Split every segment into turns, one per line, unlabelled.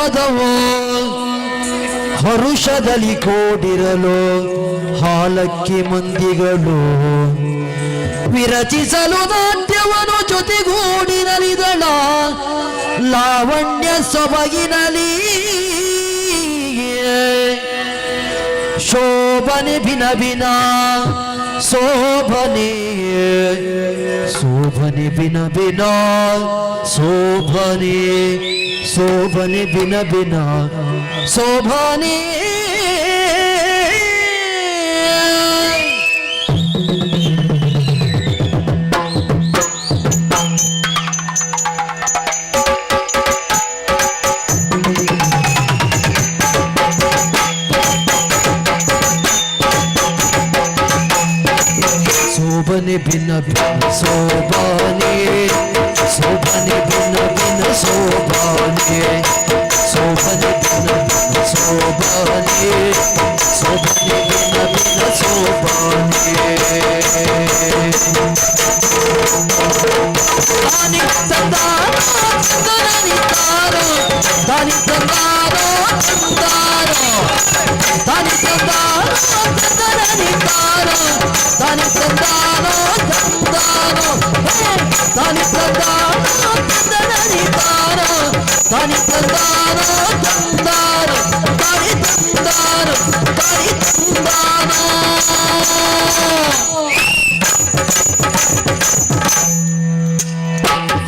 ಪದವೋ ಹರುಷದಲ್ಲಿ ಕೂಡಿರಲು ಹಾಲಕ್ಕಿ ಮಂದಿಗಳು ವಿರಚಿಸಲು ನಾಟ್ಯವನು ಜೊತೆಗೂಡಿನಲಿದಳ ಲಾವಣ್ಯ ಸೊಬಗಿನಲಿ ಶೋಭನೆ ಭಿನ ಭಿನ ಶೋಭನೆ ಶೋಭನೆ ಭಿನ ಭಿನ ಶೋಭನೆ ಶೋಭನೆ ಭಿನ ಭಿನ ಶೋಭನೆ शोभने भिन्न भिन्न शोभने शोभने भिन्न भिन्न शोभने शोभने भिन्न भिन्न शोभने शोभने भिन्न भिन्न शोभने दानि तंदारो चंदनी तारो दानि तंदारो चंदारो दानि तंदारो चंदनी तारो दानि तंदारो चंदारो दानि तंदारो चंदनी तारो दानि तंदारो चंदारो दानि तंदारो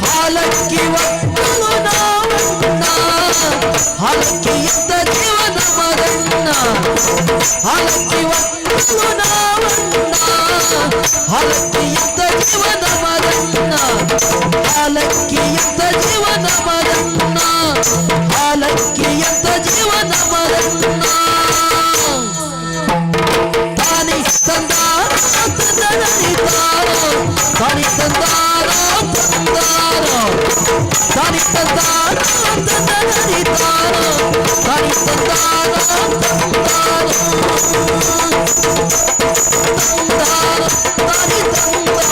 हालक्की वक्तुलु नावण्ण हालक्की इद्द जीवन मगन्न हालक्की वक्तुलु नावण्ण हालक्की इद्द जीवन मगन्न हालक्की इद्द जीवन मगन्न हालक्की इद्द जीवन मगन्न तानि तंदारो तंदनी तारो तानि तंदारो तंदारो तानि तंदारो तंदनी तारो तानि तंदारो तंदारो तंदारो तानि तंदारो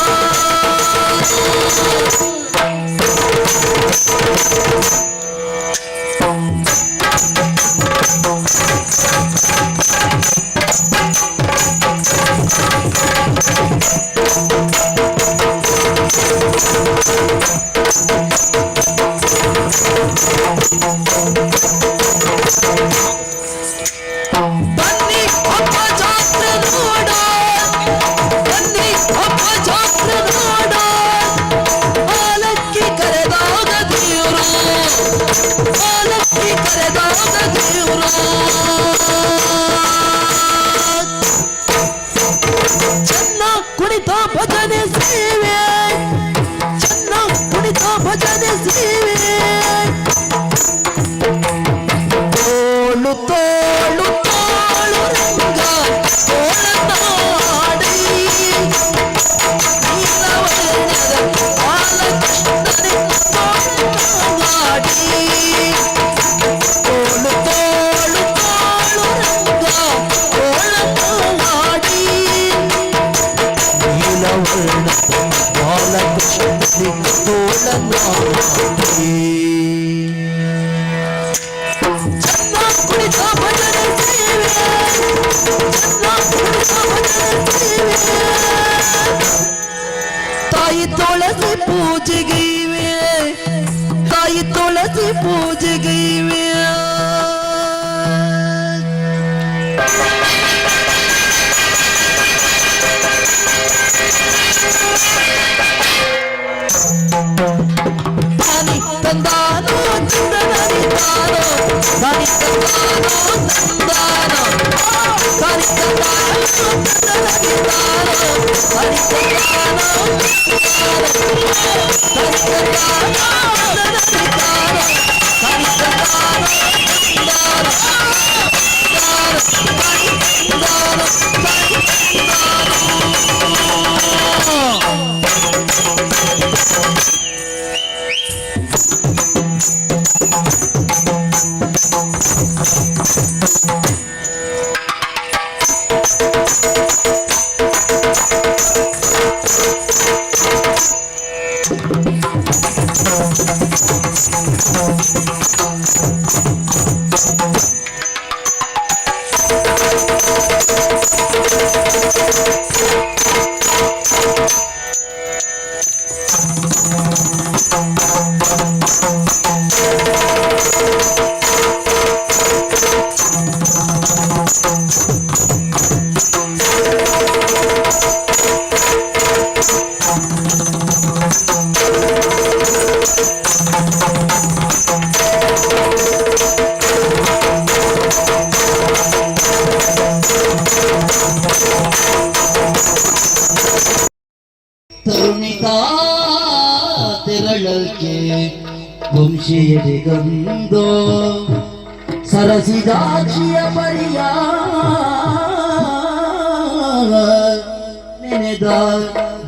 बन्नी अप्प जात्रे नोडो बन्नी अप्प जात्रे नोडो हालक्की करेदाग देವ್ರು हालक्की करेदाग देವ್ರು ಚೆನ್ನ ಕುಣಿತ ಭಜನೆ ಸೇವೆ ಚೆನ್ನ ಕುಣಿತ ಭಜನೆ ಸೇವೆ ತೋಳು ತೋಳು ತೋಳು ರಂಗ ತೋಳನಾಡಿ ನೀಲವರ್ಣದ ಬಾಲಕೃಷ್ಣನೆ ತೋಳನಾಡಿ ತೋಳು ತೋಳು ತೋಳು ರಂಗ ತೋಳನಾಡಿ ನೀಲವರ್ಣದ ಬಾಲಕೃಷ್ಣನೆ ತೋಳನಾಡಿ ಕುಣಿತ ಭಜನೆ ಸೇವೆ ಚೆನ್ನ ಕುಣಿತ ಭಜನೆ ಸೇವೆ ತಾಯಿ ತುಳಸಿ ಪೂಜೆಗೆ ಇವೆ ತಾಯಿ ತುಳಸಿ ಪೂಜೆಗೆ ಇವೆ ತಾನಿ ತಂದಾನೋ ಚಂದನನಿ ತಾನೋ ತಾನಿ ತಂದಾನೋ ತಂದಾನೋ ತಾನಿ ತಂದಾನೋ ಚಂದನನಿ ತಾನೋ ತಾನಿ ತಂದಾನೋ ತಾನಿ ತಂದಾನೋ ಚಂದನನಿ ತಾನೋ ತಾನಿ ತಂದಾನೋ ತರುಣಿತಾ ತೆರಳಲ್ಕೆ ವಂಶಿಯಡೆ ಗಂದೋ ಸರಸಿದಾಕ್ಷಿಯ ಪರಿಯ ನೆನೆದ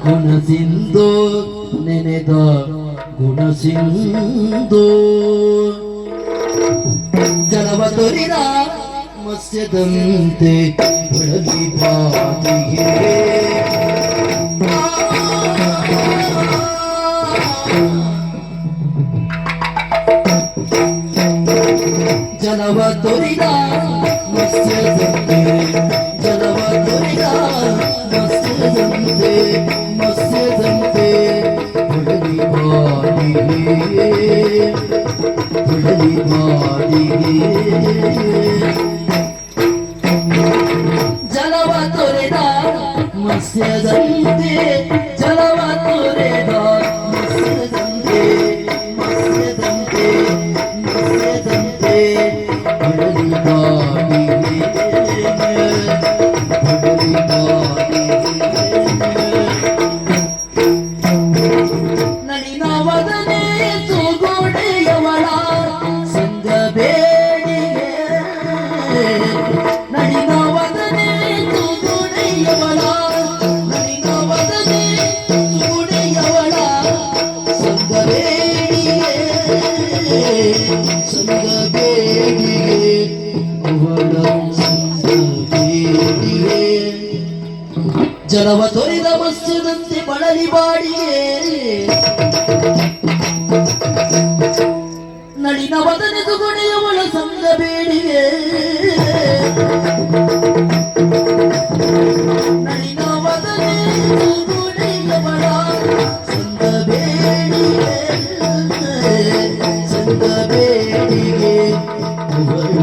ಗುಣಸಿಂಧು ನೆನೆದ ಗುಣಸಿಂಧು ಜಲವ ತೊರಿದ ಮತ್ಸ್ಯದಂತೆ ಬೆಳಗಿ ಬಾಗಿಗೆ ಜಲವ ತೊರಿದ ಮತ್ಸ್ಯದಂತೆ ಜಲವ ತೊರಿದ ಮತ್ಸ್ಯದಂತೆ ಮತ್ಸ್ಯದಂತೆ ಬೆಳಗಿ ಬಾಗಿಗೆ ಬೆಳಗಿ ಬಾಗಿಗೆ ಜಲವ ತೊರೆದ ಮತ್ಸ್ಯದಂತೆ ಜಲವ ತೊರೆದ ಮತ್ಸ್ಯದಂತೆ ಮತ್ಸ್ಯದಂತೆ ಮತ್ಸ್ಯದಂತೆ ಬಡಲಿ ಬಾಡಿಗೆ ಬಡಲಿ ಬಾಡಿಗೆ ನಳಿನವದನೆ ಸುಗೋಡೆಯವಳ ಸಂಗ ಬೇಡಿಗೆ ನಳಿನವದನೆ ಸುಗೋಡೆಯವಳ ನಳಿನವದನೆ ಸುಗೋಡೆಯವಳ ಸಂಗ ಬೇಡಿಗೆ ಸಂಗ ಬೇಡಿಗೆ ಅವಳ ಸಂಗ ಬೇಡಿಗೆ ಜಲವ ತೊರೆದ ಮತ್ಸ್ಯದಂತೆ ಬಳಲಿ ಬಾಡಿಗೆ ನಳಿನವದನೆ ಸುಗೋಡೆಯವಳ ಸಂಗ ಬೇಡಿಗೆ ನಳಿನವದನೆ ಸುಗೋಡೆಯವಳ ಸಂಗ ಬೇಡಿಗೆ ಸಂಗ ಬೇಡಿಗೆ ಅವಳ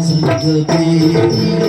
ಸಂಗ ಬೇಡಿಗೆ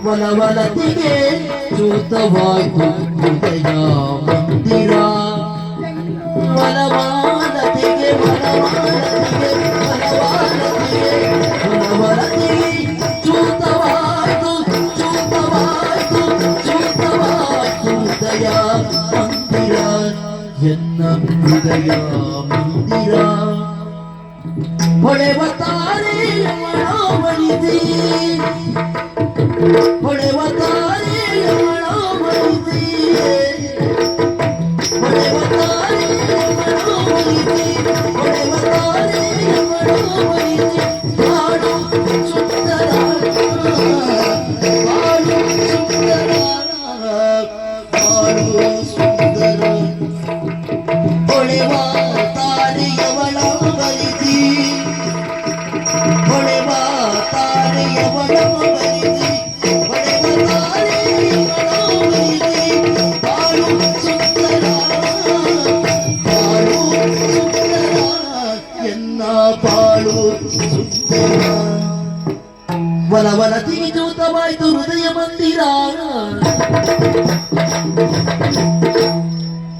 ವಲವಲತಿಗೆ ಚೂತವಾಯ್ತು ಹೃದಯ ಮಂದಿರ ವಲವಲತಿಗೆ ವಲವಲತಿಗೆ ವಲವಲತಿಗೆ ವಲವಲತಿಗೆ ಚೂತವಾಯ್ತು ಚೂತವಾಯ್ತು ಚೂತವಾಯ್ತು ಹೃದಯ ಮಂದಿರ ಎನ್ನ ಹೃದಯ ಮಂದಿರ ಹೊಳೆವ ತಾರೆಯ ಮನೋಮಣಿಸಿ ಹೊಳೆವ ತಾರೆಯ ಮನೋಮಣಿಸಿ ಹೊಳೆವ ಬಲವಲತಿಗೆ ಜೂತವಾಯ್ತು ಹೃದಯ ಮಂದಿರ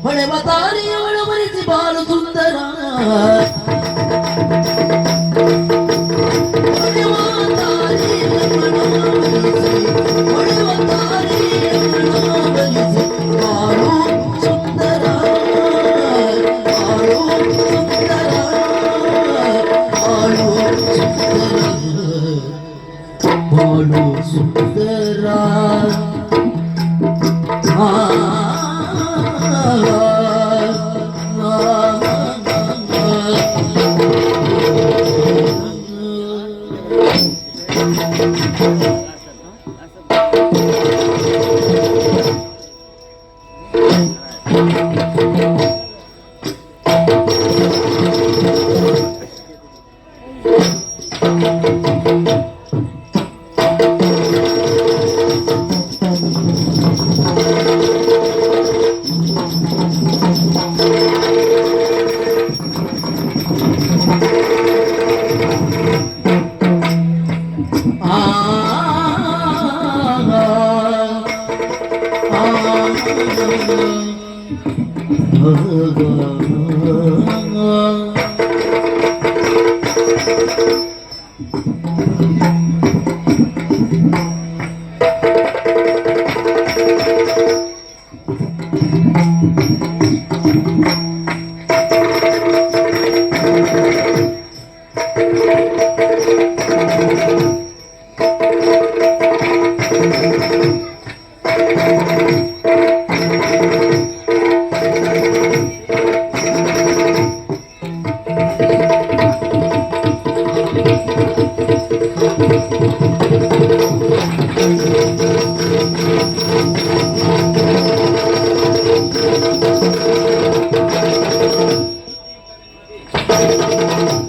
ಹೊಳೆವ ತಾರಿಯ ಒಳವರಿಸಿ ಬಾಳು ಸುಂದರ ಹೊಳೆವ ತಾರಿಯ ಮನವೊಲಿಸಿ, ಹೊಳೆವ ತಾರಿಯ ಮನವೊಲಿಸಿ, ಬಾಳು ಸುಂದರ ಬಾಳು ಸುಂದರ ಬಾಳು ಸುಂದರ ಬಾಳು ಸುಂದರ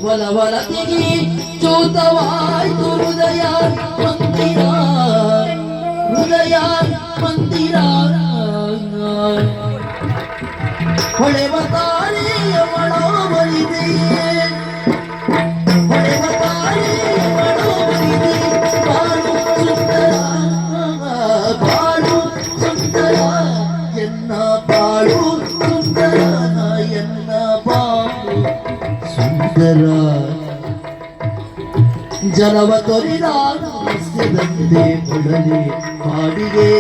ಬಲವಲತಿಗೆ ಚೂತವಾಯ್ತು ಹೃದಯ ಮಂದಿರ ಹೃದಯ ಮಂದಿರ ಹೊಳೆವ ತಾರೆಯ ಮನವೊಲಿಸಿ, ಹೊಳೆವ ತಾರೆಯ ಮನವೊಲಿಸಿ, ಬಾಳು ಸುಂದರ ಬಾಳು ಸುಂದರ ಎನ್ನ ಬಾಳು ಸುಂದರ ಎನ್ನ ಬಾಳು ಸುಂದರ ಜಲವ ತೊರಿದ ಮತ್ಸ್ಯದಂತೆ ಬಳಲಿ ಬಾಡಿಗೆ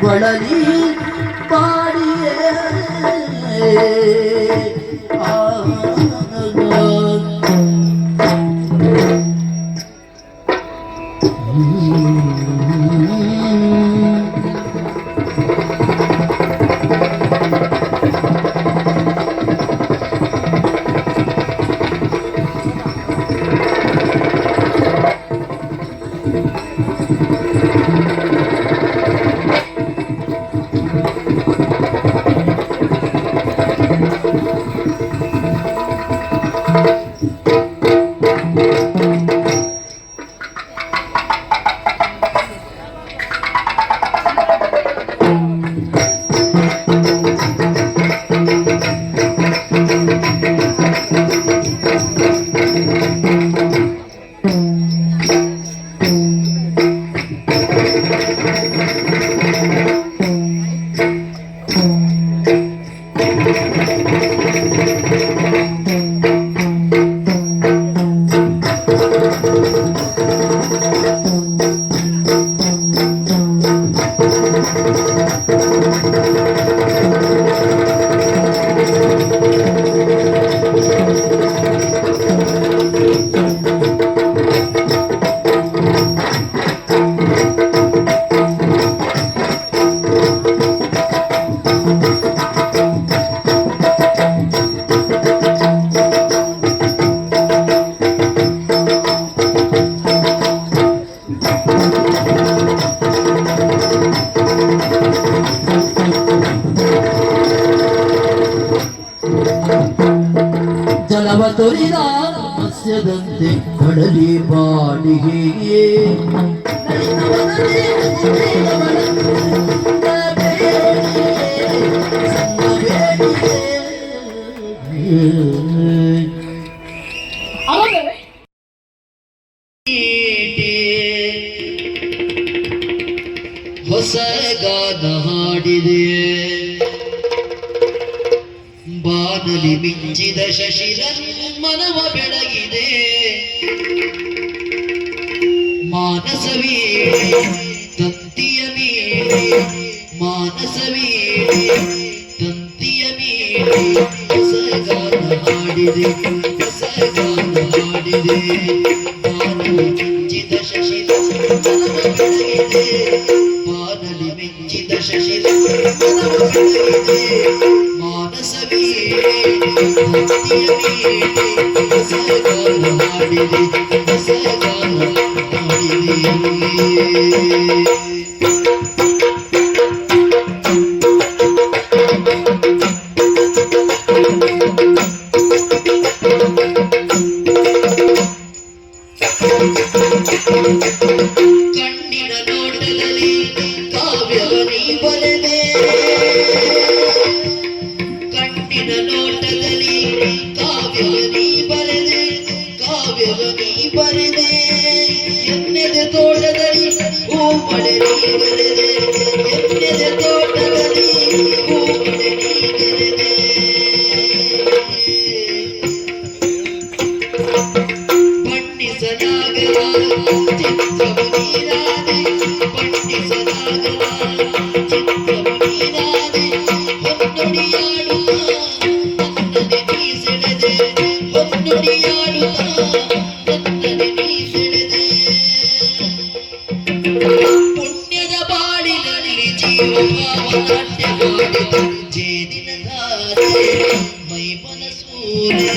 ಬಳಲಿ ಬಾಡಿಗೆ ಜಲವ ತೊರಿದ ಮತ್ಸ್ಯದಂತೆ ಕಡಲಿ ಬಾಡಿಗೆ ಮಾಡಿದೆ ಬಾನಲಿ ಮಿಂಚಿದ ಶಶಿರ ಮನವ ಬೆಳಗಿದೆ ಮಾನಸವೀಡಿ ತಂತಿಯ ಮೀಡಿ ಮಾನಸವೀಡಿ ತಂತಿಯ ಮೀಡಿ ಹೊಸಗಾನ ಹಾಡಿದೆ ಹೊಸಗಾನ ಹಾಡಿದೆ ಬಾನಲಿ ಮಿಂಚಿದ ಶಶಿರ ಮನವ ಬೆಳಗಿದೆ ಬಾನಲಿ ಮಿಂಚಿದ ಶಶಿರ ಮನವ ಬೆಳಗಿದೆ ಮಾನಸವೀಡಿ ತಂತಿಯ ಮೀಡಿ ಹೊಸಗಾನ ಹಾಡಿದೆ ಹೊಸಗಾನ ಹಾಡಿದೆ ಕಣ್ಣಿನ ನೋಟದಲ್ಲಿ ಕಾವ್ಯವ ನೀ ಬರೆದೆ ಕಣ್ಣಿನ ನೋಟದಲ್ಲಿ ಕಾವ್ಯವ ನೀ ಬರೆದೆ ಕಾವ್ಯವ ನೀ ಬರೆದೆ ಎನ್ನೆದೆ ತೋಟದಲ್ಲಿ ಹೂ ಮಳೆ ನೀ ಬೆಳೆದೆ ಎನ್ನೆದೆ ತೋಟದಲ್ಲಿ ಹೂ ಮಳೆ ನೀ ಬೆಳೆದೆ ಬಣ್ಣಿಸಲಾಗದ ಚಿತ್ರವು ನೀನಾದೆ ಬಣ್ಣಿಸಲಾಗದ ಚಿತ್ರವು ನೀನಾದೆ ಹೊನ್ನುಡಿಯಾಡುತ್ತ ನನ್ನನೆ ನೀ ಸೆಳೆದೆ ಹೊನ್ನುಡಿಯಾಡುತ್ತ ನನ್ನನೆ ನೀ ಸೆಳೆದೆ ಪುಣ್ಯದ ಬಾಳಿನಲ್ಲಿ ಜೀವಭಾವನಾಟ್ಯ ಮಾಡಿದ ಜೇನಿನ ಧಾರೆ ಮೈ ಮನಸೂರೆ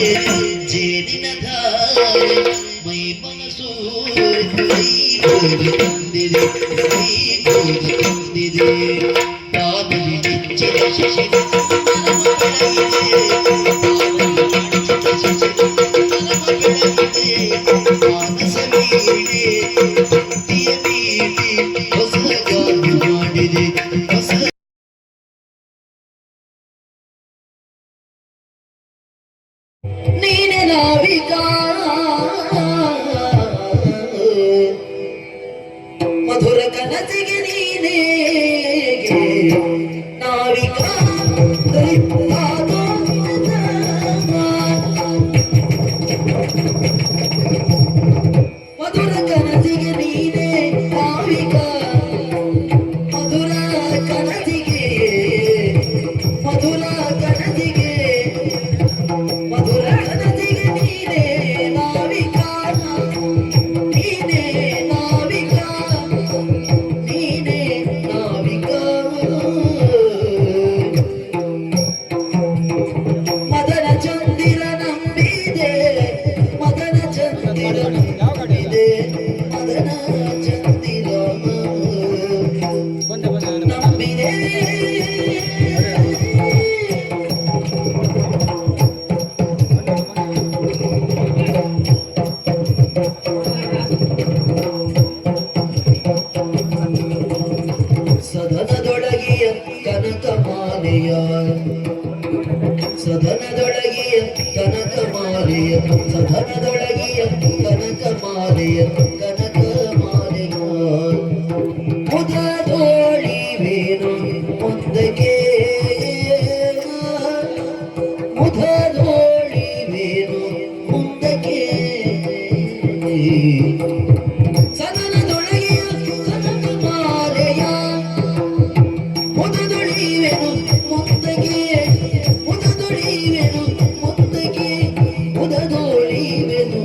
ಜೇನಿನ ಧಾರೆ ಮೈ ಮನಸೂರೆ ಕೈ ಹೋಗಿ ತಂದಿದೆ ಕೈ ಹೋಗಿ ತಂದಿದೆ ಬಾನಲಿ ಮಿಂಚಿದ ಶಶಿರ ಮನವ ಬೆಳಗಿದೆ ಬಾನಲಿ ಮಿಂಚಿದ ಶಶಿರ ಮನವ ಬೆಳಗಿದೆ ಮಾನಸವೀಡಿ ತಂತಿಯ ಮೀಡಿ ಹೊಸಗಾನ ಮಾಡಿದೆ ಹೊಸ ನೀನೆ ನಾವಿಕಾ ಮಧುರ ಕನಸಿಗೆ ನೀನೇ ನಾವಿಕಾ ಮಧುರ ಕನಸಿಗೆ ನೀನೇ ನಾವಿಕಾ ಮಧುರ ಕನಸಿಗೆ ಮಧುರ ಕನಸಿಗೆ ಮಧುರ ಕನಸಿಗೆ ನೀನೇ ನಾವಿಕಾ ನೀನೇ ನಾವಿಕಾ ನೀನೇ ನಾವಿಕಾ ಮದನ ಚಂದಿರ ನಂಬಿದೆ ಮದನ ಚಂದಿರ ನಂಬಿದೆ ಮದನ ಚಂದಿರ ನಂಬಿದೆ ಸದನದೊಳಗಿಯ ಕನಕಮಾಲೆಯ ಸದನದೊಳಗಿಯ ಕನಕಮಾಲೆಯ ಸದನದೊಳಗಿಯ ಕನಕಮಾಲೆಯ ಕನಕಮಾಲೆಯ ಮುದದೋಳಿವೇನು ಮುಂದಕ್ಕೆ ಮುದದೋಳಿವೇನು ಮುಂದಕ್ಕೆ ಸದನದೊಳಗಿಯ ಕನಕಮಾಲೆಯ ಮುದದೊಳಿವೆನು ಮುಂದಕ್ಕೆ ಮುದದೊಳಿವೆನು ಮುಂದಕ್ಕೆ ಮುದದೊಳಿವೆನು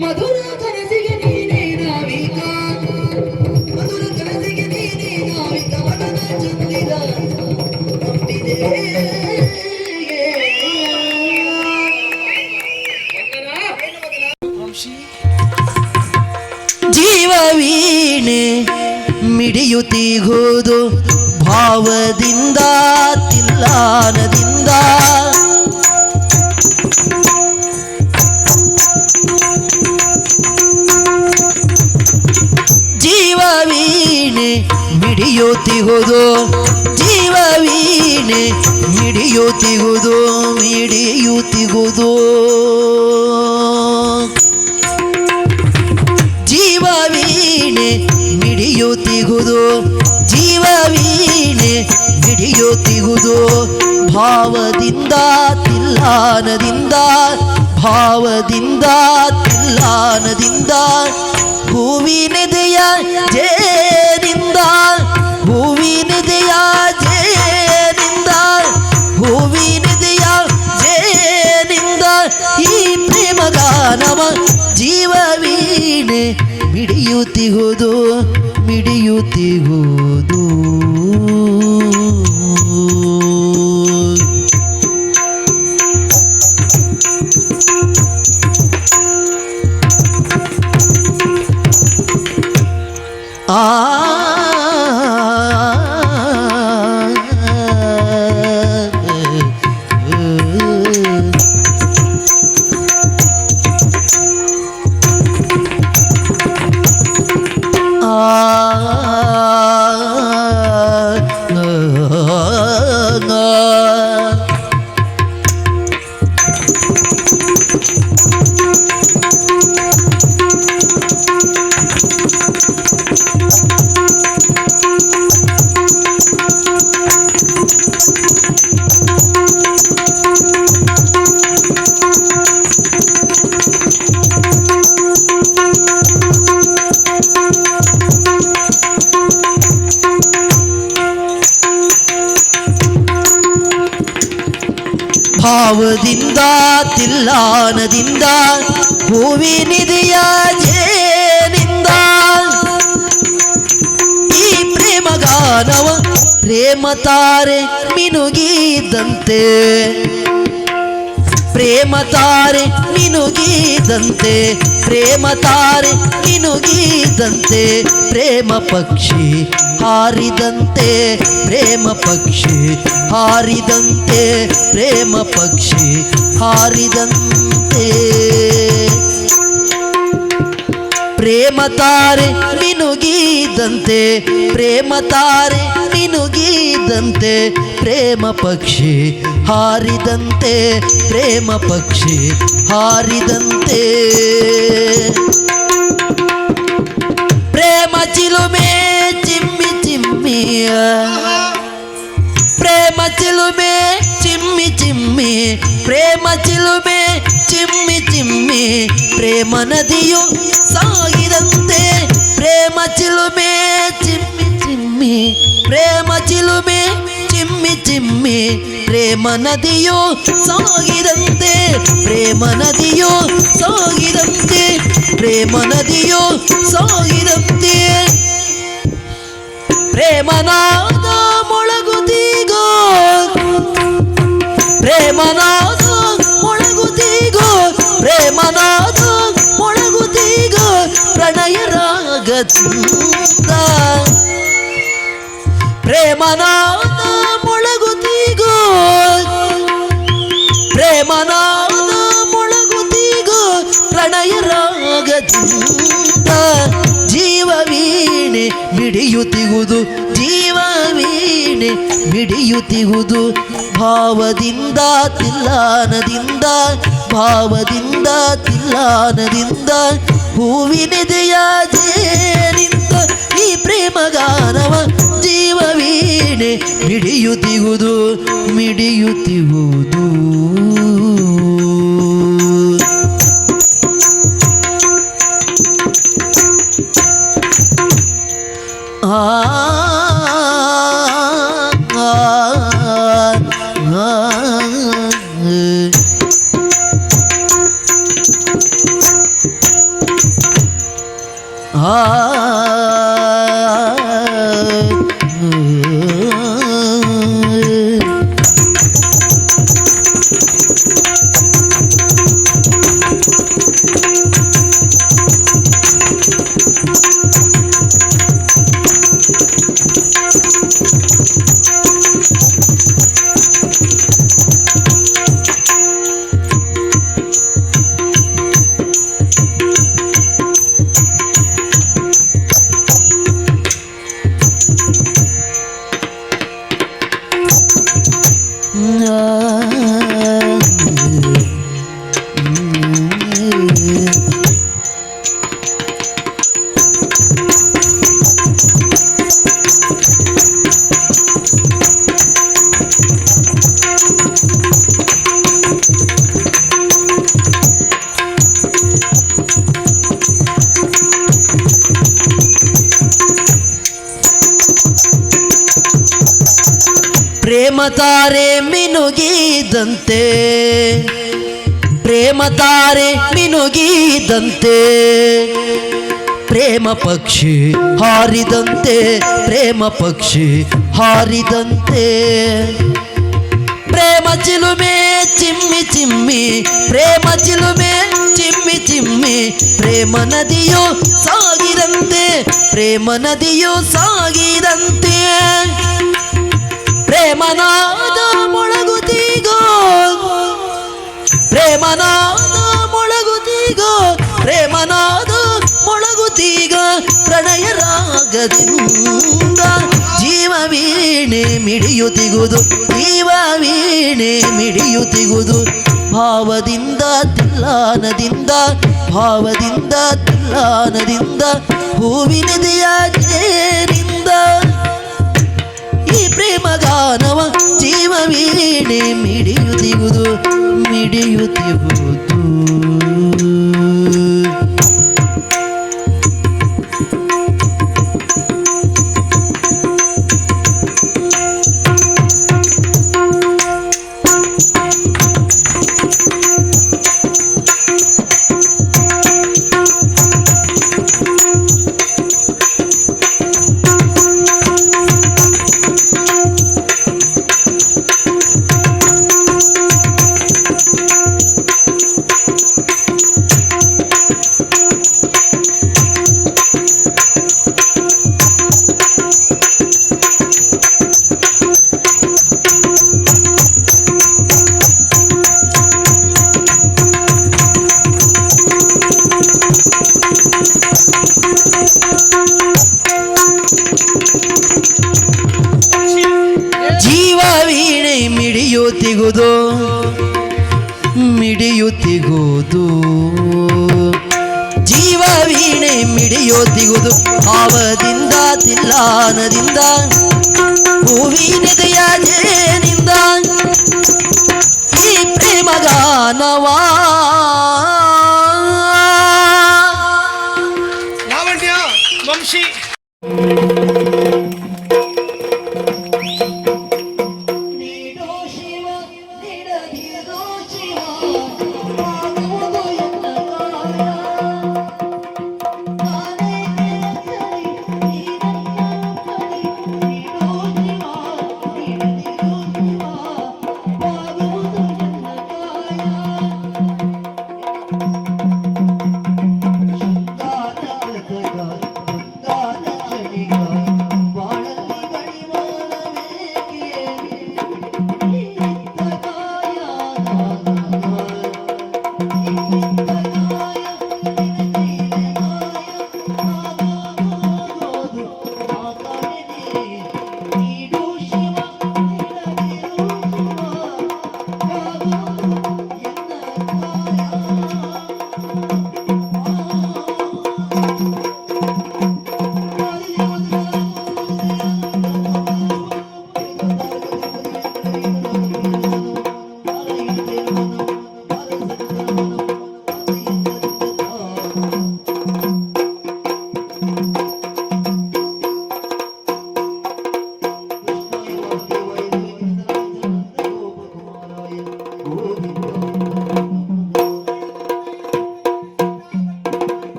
ಮಧುರ ಕನಸಿಗೆ ನೀನೇ ನಾವಿಕ ಮಧುರ ಕನಸಿಗೆ ನೀನೇ ನಾವಿಕ ಮನದ ಚಂದಿರ ತುಂಬಿದೆ
ಜೀವವೀಣೆ ಮಿಡಿಯುತ್ತಿಗುವುದು ಭಾವದಿಂದ ತಿಲ್ಲಾನದಿಂದ ಜೀವವೀಣೆ ಮಿಡಿಯುತ್ತಿಗುವುದು ಜೀವವೀಣೆ ಮಿಡಿಯುತ್ತಿಗುವುದು ಮಿಡಿಯುತ್ತಿಗುವುದು ಜೀವವೀಣೆ ಮಿಡಿಯುತ್ತಿಗುವುದು ಜೀವವೀಣೆ ಮಿಡಿಯುತ್ತಿಗುವುದು ಭಾವದಿಂದ ತಿಲ್ಲಾನದಿಂದ ಭಾವದಿಂದ ತಿಲ್ಲಾನದಿಂದ ಹೂವಿನೆದೆಯ ಜೇನಿಂದ ಹೂವಿನೆದೆಯ ಜೇನಿಂದ ಹೂವಿನೆದೆಯ ಜೇನಿಂದ ಈ ಪ್ರೇಮಗಾನವ ಜೀವವೀಣೆ ಮಿಡಿಯುತ್ತಿಗುವುದು ಮಿಡಿಯುತ್ತಿಗುವುದು ಭಾವದಿಂದ ತಿಲ್ಲಾನದಿಂದ ಹೂವಿನಿದೆಯ ಜೇನಿಂದ ಈ ಪ್ರೇಮ ಗಾನವ ಪ್ರೇಮ ತಾರೆ ಮಿನುಗಿದಂತೆ ಪ್ರೇಮ ತಾರೆ ಮಿನುಗಿದಂತೆ ಪ್ರೇಮ ತಾರೆ ಮಿನುಗಿದಂತೆ ಪ್ರೇಮ ಪಕ್ಷಿ ಹಾರಿದಂತೆ ಪ್ರೇಮ ಪಕ್ಷಿ ಹಾರಿದಂತೆ ಪ್ರೇಮ ಪಕ್ಷಿ ಹಾರಿದಂತೆ ಪ್ರೇಮ ತಾರೆ ಮಿನುಗಿದಂತೆ ಪ್ರೇಮ ತಾರೆ ಮಿನುಗಿದಂತೆ ಪ್ರೇಮ ಪಕ್ಷಿ ಹಾರಿದಂತೆ ಪ್ರೇಮ ಪಕ್ಷಿ ಹಾರಿದಂತೆ ಪ್ರೇಮ ಚಿಲುಮೆ ಚಿಮ್ಮಿ ಚಿಮ್ಮಿಯ ಪ್ರೇಮ ಚಿಲುಮೆ ಚಿಮ್ಮಿ ಚಿಮ್ಮಿ ಪ್ರೇಮ ಚಿಲುಮೆ ಚಿಮ್ಮಿ ಚಿಮ್ಮಿ ಪ್ರೇಮ ನದಿಯು ಸಾಗಿದಂತೆ ಪ್ರೇಮ ಚಿಲುಮೆ ಚಿಮ್ಮಿ ಚಿಮ್ಮಿ ಪ್ರೇಮ ಚಿಲುಮೆ ಚಿಮ್ಮಿ ಚಿಮ್ಮಿ ಪ್ರೇಮ ನದಿಯು ಸಾಗಿದಂತೆ ಪ್ರೇಮ ನದಿಯು ಸಾಗಿದಂತೆ ಪ್ರೇಮ ನದಿಯು ಸಾಗಿದಂತೆ ಪ್ರೇಮನಾದ ಮೊಳಗುತ್ತೀಗೋ ಪ್ರೇಮನಾದ ಮೊಳಗುತ್ತೀಗೋ ಪ್ರೇಮನಾದ ಮೊಳಗುತ್ತೀಗೋ ಪ್ರಣಯ ರಾಗದಿಂದ ಪ್ರೇಮನಾದ ಮೊಳಗುತ್ತೀಗೋ ಪ್ರೇಮನಾದ ಮೊಳಗುತ್ತೀಗೋ ಪ್ರಣಯ ರಾಗದಿಂದ ಜೀವವೀಣೆ ಮಿಡಿಯುತ್ತಿಗುವುದು ಜೀವವೀಣೆ ಮಿಡಿಯುತ್ತಿಗುವುದು ಭಾವದಿಂದ ತಿಲ್ಲಾನದಿಂದ ಭಾವದಿಂದ ತಿಲ್ಲಾನದಿಂದ ಹೂವಿನೆದೆಯ ಜೇನಿಂದ ಈ ಪ್ರೇಮ ಗಾನವ ಜೀವವೀಣೆ ಮಿಡಿಯುತ್ತಿಗುವುದು ಮಿಡಿಯುತ್ತಿಗುವುದು ಪ್ರೇಮ ತಾರೆ ಮಿನುಗಿದಂತೆ ಪ್ರೇಮ ತಾರೆ ಮಿನುಗಿದಂತೆ ಪ್ರೇಮ ಪಕ್ಷಿ ಹಾರಿದಂತೆ ಪ್ರೇಮ ಪಕ್ಷಿ ಹಾರಿದಂತೆ ಪ್ರೇಮ ಚಿಲುಮೆ ಚಿಮ್ಮಿ ಚಿಮ್ಮಿ ಪ್ರೇಮ ಚಿಲುಮೆ ಚಿಮ್ಮಿ ಚಿಮ್ಮಿ ಪ್ರೇಮ ನದಿಯು ಸಾಗಿದಂತೆ ಪ್ರೇಮ ನದಿಯು ಸಾಗಿದಂತೆ ಪ್ರೇಮನಾದ ಮೊಳಗುತ್ತೀಗೋ ಪ್ರೇಮನಾದ ಮೊಳಗುತ್ತೀಗೋ ಪ್ರೇಮನಾದ ಮೊಳಗುತ್ತೀಗೋ ಪ್ರಣಯ ರಾಗದಿಂದ ಜೀವವೀಣೆ ಮಿಡಿಯುತ್ತಿಗುವುದು ಜೀವವೀಣೆ ಮಿಡಿಯುತ್ತಿಗುವುದು ಭಾವದಿಂದ ತಿಲ್ಲಾನದಿಂದ ಭಾವದಿಂದ ತಿಲ್ಲಾನದಿಂದ ಹೂವಿನೆದೆಯ ಜೇನಿಂದ ಈ ಪ್ರೇಮ ಗಾನವ ಜೀವವೀಣೆ ಮಿಡಿಯುತ್ತಿಗುವುದು ಮಿಡಿಯುತ್ತಿಗುವುದು ಮಿಡಿಯುವುದು ಜೀವ ವೀಣೆ ಮಿಡಿಯೋದಿಗುದು ಭಾವದಿಂದ ತಿಲ್ಲಾನದಿಂದ ಹೂವಿನೆದೆಯ ಜೇನಿಂದ ಈ ಪ್ರೇಮಗಾನವಾ
ಲಾವಣ್ಯ ವಂಶಿ
ನೀಡೋ ಶಿವ ನೀಡದಿರೋ ಶಿವ ಆಗುವುದು ಎನ್ನ ಕಾರ್ಯ. ನಾನೇ ಕೇಳಲಿ ಈ ನನ್ನ ಕಲಿ. ನೀಡೋ ಶಿವ ನೀಡದಿರೋ ಶಿವ ಆಗುವುದು ಎನ್ನ ಕಾರ್ಯ.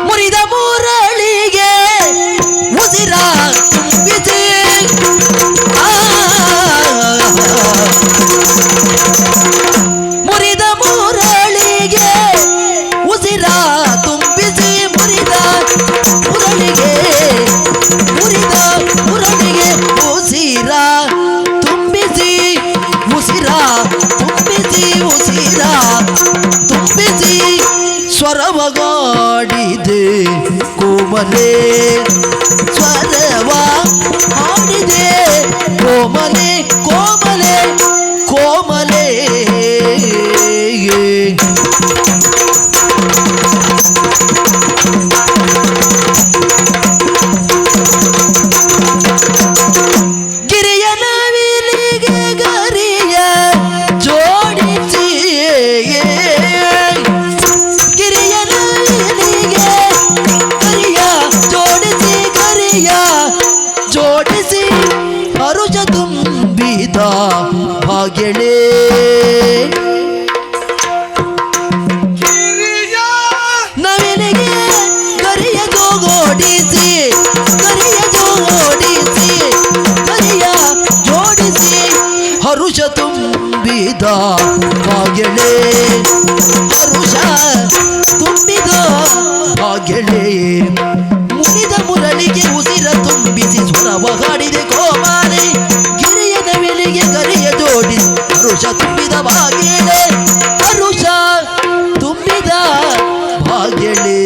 ಮುರಿದ ಮುರಳಿಗೆ ಉಸಿರ ತುಂಬಿಸಿ ಮುರಿದ ಮುರಳಿಗೆ ಉಸಿರ ತುಂಬಿಸಿ ಮುರಿದ ಮುರಳಿಗೆ ಉಸಿರ ತುಂಬಿಸಿ ಉಸಿರ ತುಂಬಿಸಿ ಸ್ವರವಗಾಡಿದೆ ಕೋಮಲೆ ಸ್ವರವ ಹಾಡಿದೆ ಕೋಮಲೆ ಕೋಮಲೆ ಕೋಮಲೆ ಗಿರಿಯ ನವಿಲಿಗೆ ಗರಿಯ ಜೋಡಿಸಿ ಗಿರಿಯ ನವಿಲಿಗೆ ಗರಿಯ ಜೋಡಿಸಿ ಹರುಷ ತುಂಬಿದ ಭಾಗ್ಯಳೇ ನವಿಲಿಗೆ ಗರಿಯ ಜೋಡಿಸಿ ಹರುಷ ತುಂಬಿದ ಭಾಗ್ಯಳೇ ಹರುಷ ತುಂಬಿದ ಭಾಗ್ಯಳೇ ಮುರಿದ ಮುರಳಿಗೆ ಉಸಿರ ತುಂಬಿಸಿ ಸ್ವರವ ಹಾಡಿದೆ ಕೋಮಾಲೆ ಗಿರಿಯ ನವಿಲಿಗೆ ಗರಿಯ ಜೋಡಿ ಹರುಷ ತುಂಬಿದ ಭಾಗ್ಯಳೇ ಹರುಷ ತುಂಬಿದ ಭಾಗ್ಯಳೇ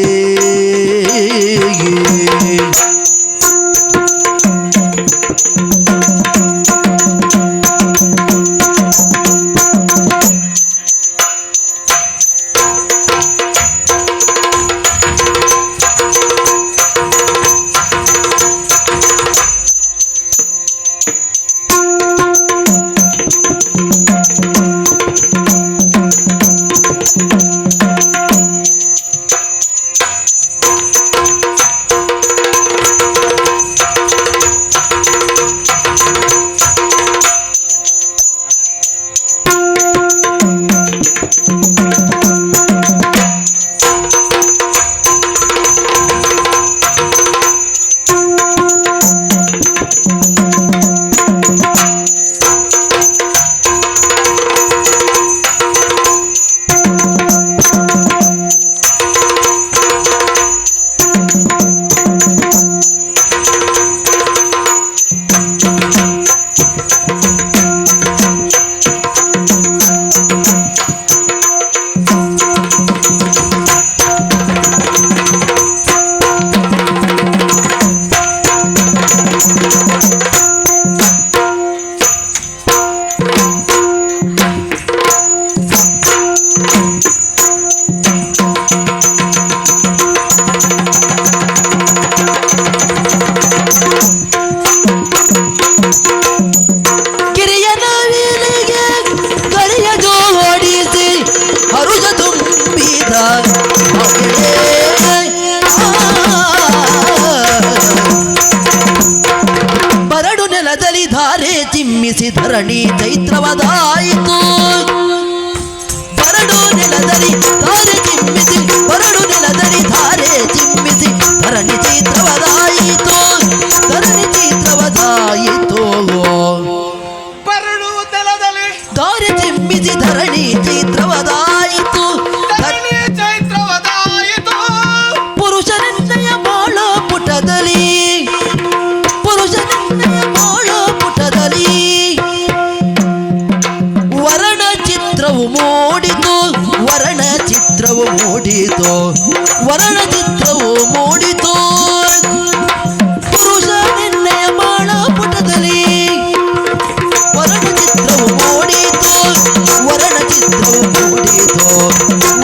ಧರಣಿ ಚೈತ್ರವದಾಯಿತು ಬರಡು ನೆಲದಲ್ಲಿ ಧಾರೆ ಚಿಮ್ಮಿಸಿ ಬರಡು ನೆಲದಲ್ಲಿ ಧಾರೆ ಚಿಮ್ಮಿಸಿ ಧರಣಿ ಚೈತ್ರವದಾಯಿತು ಧರಣಿ ಚೈತ್ರವದಾಯಿತು
ಬರಡು ನೆಲದಲ್ಲಿ
ಧಾರೆ ಚಿಮ್ಮಿಸಿ ಧರಣಿ ಚೈತ್ರವದಾಯಿತು
ಧರಣಿ ಚೈತ್ರವದಾಯಿತು
ಪುರುಷನೆನ್ನಯ ಬಾಳ ಪುಟದಲ್ಲಿ ಪುರುಷನೆನ್ನಯ ಬಾಳ ಪುಟದಲ್ಲಿ ವರ್ಣ ಚಿತ್ರವು ಮೂಡಿತು ವರ್ಣ ಚಿತ್ರವು ಮೂಡಿತು ವರ್ಣ ಚಿತ್ರವು ಮೂಡಿತು ಪುರುಷನೆನ್ನಯ ಬಾಳ ಪುಟದಲ್ಲಿ ವರ್ಣ ಚಿತ್ರವು ಮೂಡಿತು ವರ್ಣ ಚಿತ್ರವು ಮೂಡಿತು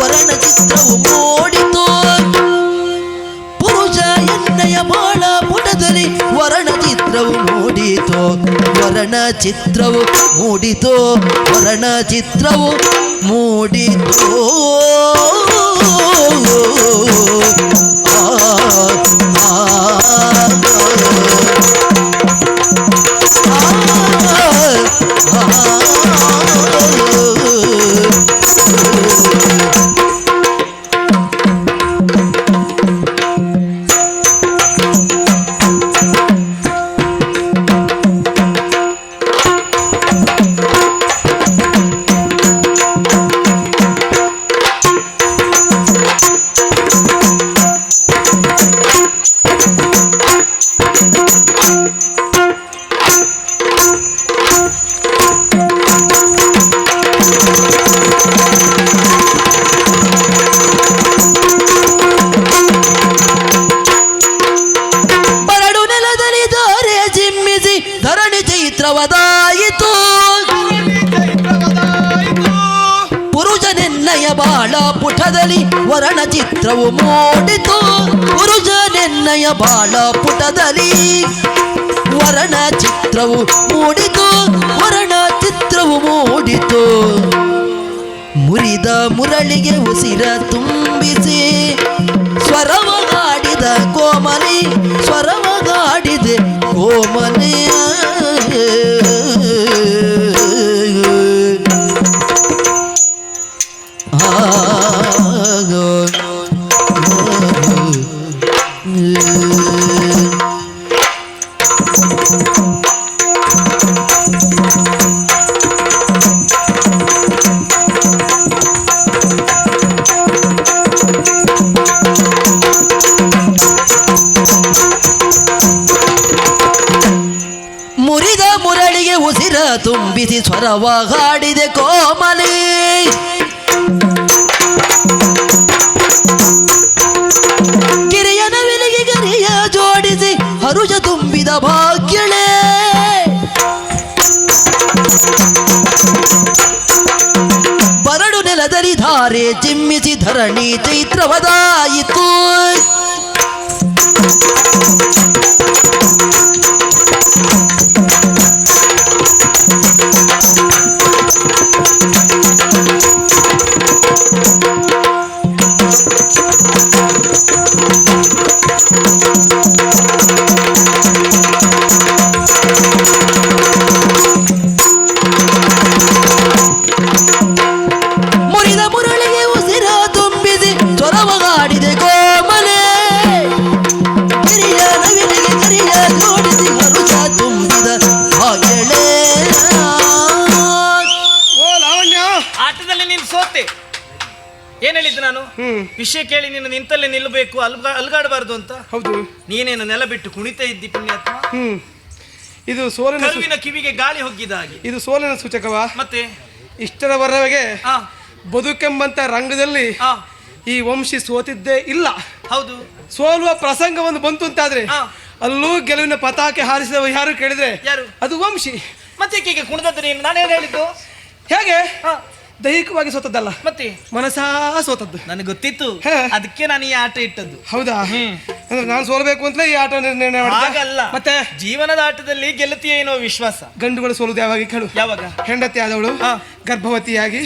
ವರ್ಣ ಚಿತ್ರವು ಮೂಡಿತು ಪುರುಷ ಎನ್ನಯ ಬಾಳ ಪುಟದಲ್ಲಿ ವರ್ಣ ಚಿತ್ರವು ಮೂಡಿತು ವರ್ಣ ಚಿತ್ರವು ಮೂಡಿತು ವರ್ಣ ಚಿತ್ರವು ಮೂಡಿತು ಬರಡು ನೆಲದಲ್ಲಿ ಧಾರೆ ಚಿಮ್ಮಿಸಿ ಧರಣಿ ಚೈತ್ರವದಾಯಿತು
ಚೈತ್ರವದಾಯಿತು
ಪುರುಷನೆನ್ನಯ ಬಾಳ ಪುಟದಲ್ಲಿ ವರ್ಣ ಚಿತ್ರವು ಮೂಡಿತು ಪುರುಷನೆನ್ನಯ ಬಾಳ ಪುಟದಲ್ಲಿ ವರ್ಣ ಚಿತ್ರವು ಮೂಡಿತು ವರ್ಣ ಚಿತ್ರವು ಮೂಡಿತು ಮುರಿದ ಮುರಳಿಗೆ ಉಸಿರ ತುಂಬಿಸಿ ಸ್ವರವಗಾಡಿದ ಕೋಮಲಿ ಸ್ವರವಗಾಡಿದೆ ಕೋಮಲಿಯ ಮುರಿದ ಮುರಳಿಗೆ ಉಸಿರ ತುಂಬಿಸಿ ಸ್ವರವ ಹಾಡಿದೆ ಕೋಮಲಿ ಗಿರಿಯ ನವಿಲಿಗೆ ಗರಿಯ ಜೋಡಿಸಿ ಹರುಷ ತುಂಬಿದ ಭಾಗ್ಯಳೆ ಬರಡು ನೆಲದಲ್ಲಿ ಧಾರೆ ಚಿಮ್ಮಿಸಿ ಧರಣಿ ಚೈತ್ರವದಾಯಿತು ಮುರಿದ ಮುರಳಿಗೆ ಉಸಿರ ತುಂಬಿಸಿ ಸ್ವರವಗಾಡಿದೆ ಕೋಮಲೆ ಗಿರಿಯ ನವಿಲಿಗೆ ಗರಿಯ ಜೋಡಿಸಿ ಹರುಷ ತುಂಬಿದ ಹಾಗೆಳೆ
ಓ ಲಾವಣ್ಯ
ಆಟದಲ್ಲಿ ನೀನು ಸೋತೆ. ಏನ್ ಹೇಳಿದ್ದು ನಾನು? ವಿಷಯ ಕೇಳಿ ನೀನು ನಿಂತಲ್ಲೇ ನಿಲ್ಲಬೇಕು, ಅಲ್ಗಾಡಬಾರ್ದು ಅಂತ.
ಹೌದು.
ನೀನೇನು ನೆಲ ಬಿಟ್ಟು ಕುಣಿತಾ ಇದ್ದಿ ಪುಣ್ಯಾತ್ಮ.
ಇದು ಸೋಲಿನ
ಕರುವಿನ ಕಿವಿಗೆ ಗಾಳಿ ಹೋಗಿದ ಹಾಗೆ.
ಇದು ಸೋಲಿನ ಸೂಚಕವಾ?
ಮತ್ತೆ
ಇಷ್ಟರವರೆಗೆ
ಆ,
ಬದುಕೆಂಬಂತ ರಂಗದಲ್ಲಿ
ಆ,
ಈ ವಂಶಿ ಸೋತಿದ್ದೇ ಇಲ್ಲ.
ಹೌದು.
ಸೋಲುವ ಪ್ರಸಂಗವನ್ನು ಬಂತು ಅಂತಾದ್ರೆ
ಆ.
ಅಲ್ಲೂ ಗೆಲುವಿನ ಪತಾಕೆ ಹಾರಿಸಿದವ ಯಾರು ಕೇಳಿದ್ರೆ
ಯಾರು?
ಅದು ವಂಶಿ.
ಮತ್ತೆ ಹೀಗೆ ಕುಣಿದದ್ದು ನೀನು? ನಾನೇನು ಹೇಳಿದ್ದು?
ಹೇಗೆ
ಆ,
ದೈಹಿಕವಾಗಿ ಸೋತದ್ದಲ್ಲ,
ಮತ್ತೆ
ಮನಸಾ ಸೋತದ್ದು.
ನನಗೆ ಗೊತ್ತಿತ್ತು,
ಹೇ.
ಅದಕ್ಕೆ ನಾನು ಈ ಆಟ ಇಟ್ಟದ್ದು.
ಹೌದಾ? ಅಂದ್ರೆ ನಾನು ಸೋಲ್ಬೇಕು ಅಂತಲೇ ಈ ಆಟ ನಿರ್ಣಯ ಮಾಡಿದೆ.
ಹಾಗಲ್ಲ,
ಮತ್ತೆ
ಜೀವನದ ಆಟದಲ್ಲಿ ಗೆಲ್ಲುತ್ತೀಯ ಏನೋ ವಿಶ್ವಾಸ.
ಗಂಡುಗಳು ಸೋಲುದು ಯಾವಾಗ ಕೇಳು?
ಯಾವಾಗ?
ಹೆಂಡತಿ ಆದವಳು
ಹಾ.
ಗರ್ಭವತಿಯಾಗಿ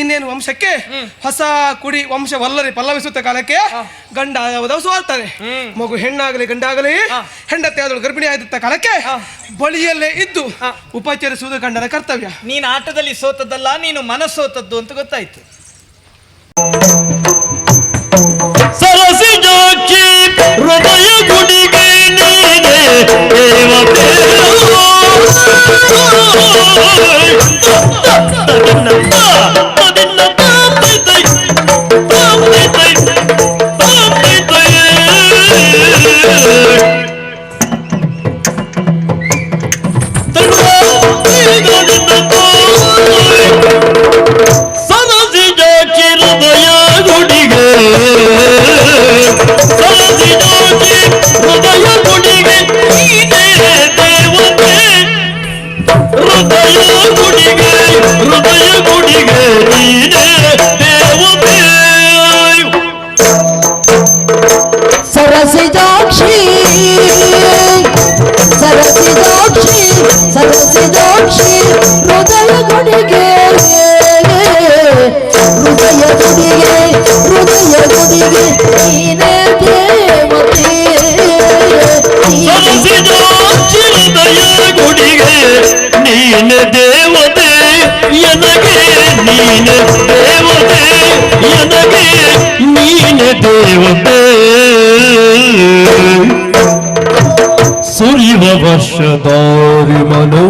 ಇನ್ನೇನು ವಂಶಕ್ಕೆ ಹೊಸ ಕುಡಿ ವಂಶವಲ್ಲರಿ ಪಲ್ಲವಿಸುತ್ತ ಕಾಲಕ್ಕೆ ಗಂಡ ಉದವಸುತ್ತಾರೆ. ಮಗು ಹೆಣ್ಣಾಗಲಿ ಗಂಡಾಗಲಿ ಹೆಂಡತಿ ಆದಳು ಗರ್ಭಿಣಿ ಆದಿತ್ತ ಕಾಲಕ್ಕೆ ಬಳಿಯಲ್ಲೇ ಇದ್ದು ಉಪಚರಿಸುವುದು ಗಂಡನ ಕರ್ತವ್ಯ.
ನೀನು ಆಟದಲ್ಲಿ ಸೋತದ್ದಲ್ಲ, ನೀನು ಮನಸ್ಸೋತದ್ದು ಅಂತ ಗೊತ್ತಾಯ್ತು.
ಸರಸಿಜಾಕ್ಷಿ ಹೃದಯ ಗುಡಿಗೆ ನೀನೆ ದೇವತೆ
ಸರಸಿಜಾಕ್ಷಿ ಸರಸಿಜಾಕ್ಷಿ ಸರಸಿಜಾಕ್ಷಿ ಹೃದಯ ಗುಡಿಗೆ ಹೃದಯ ಗುಡಿಗೆ ಹೃದಯ ಗುಡಿಗೆ ನೀನೇ ದೇವತೆ.
ಸರಸಿಜಾಕ್ಷಿ ಹೃದಯ ಗುಡಿಗೆ ನೀನೆ ದೇವತೆ ಎನಗೆ ನೀನೆ ದೇವತೆ ಎನಗೆ ನೀನೆ ದೇವತೆ. ಸುರಿವ ವರ್ಷದಾರಿ ಮನೋ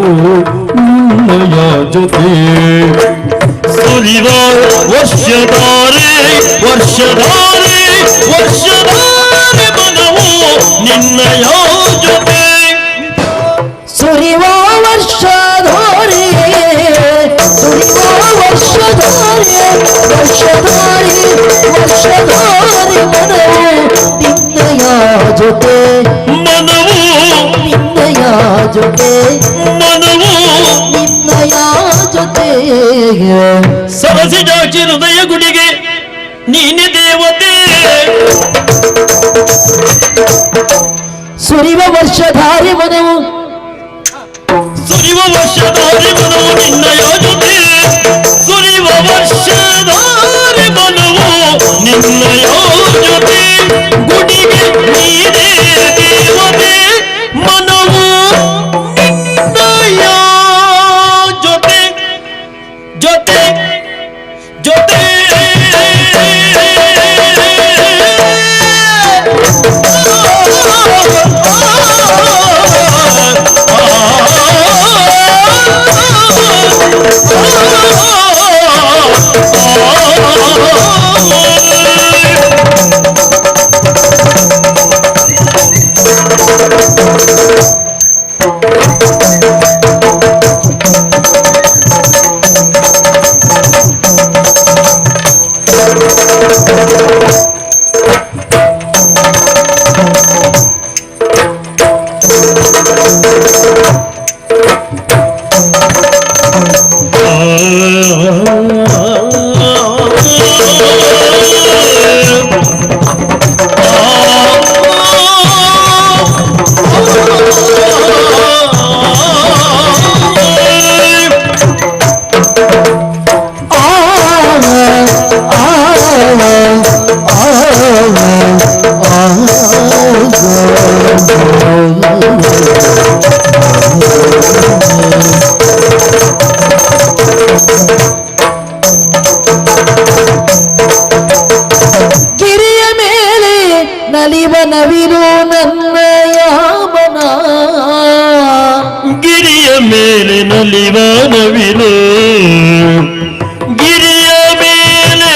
ನಿನ್ನಯ ಜೊತೆ ಸುರಿವ ವರ್ಷದಾರಿ ವರ್ಷದಾರಿ ವರ್ಷದಾರಿ ಮನವು ನಿನ್ನಯ ಜೊತೆ
ಸುರಿವ ವರ್ಷಧಾರೆ ಸುರಿವ ವರ್ಷಧಾರೆ ವರ್ಷಧಾರೆ ವರ್ಷಧಾರೆ ಮನವು ನಿನ್ನಯ ಜೊತೆ
ಮನವು
ನಿನ್ನಯ ಜೊತೆ
ಮನವು
ನಿನ್ನಯ ಜೊತೆ.
ಸರಸಿಜಾಕ್ಷಿ ಹೃದಯ ಗುಡಿಗೆ ನೀನೆ ದೇವತೆ
ಸುರಿವ ವರ್ಷಧಾರೆ ಮನವು
ಸುರಿವ ವರ್ಷದಾರಿ ಮನವು ನಿನ್ನಯ ಜೊತೆ ಸುರಿವ ವರ್ಷದಾರಿ ಮನವು ನಿನ್ನಯ ಜೊತೆ ಗುಡಿಗೆ ನೀನೇ ದೇವತೆ ಮನವು ನಿನ್ನಯ ಜೊತೆ ಜೊತೆ ಜೊತೆ.
ಗಿರಿಯ ಮೇಲೆ ನಲಿವ ನವಿಲು ನನ್ನಯ ಮನ
ಗಿರಿಯ ಮೇಲೆ ನಲಿವ ನವಿಲು ಗಿರಿಯ ಮೇಲೆ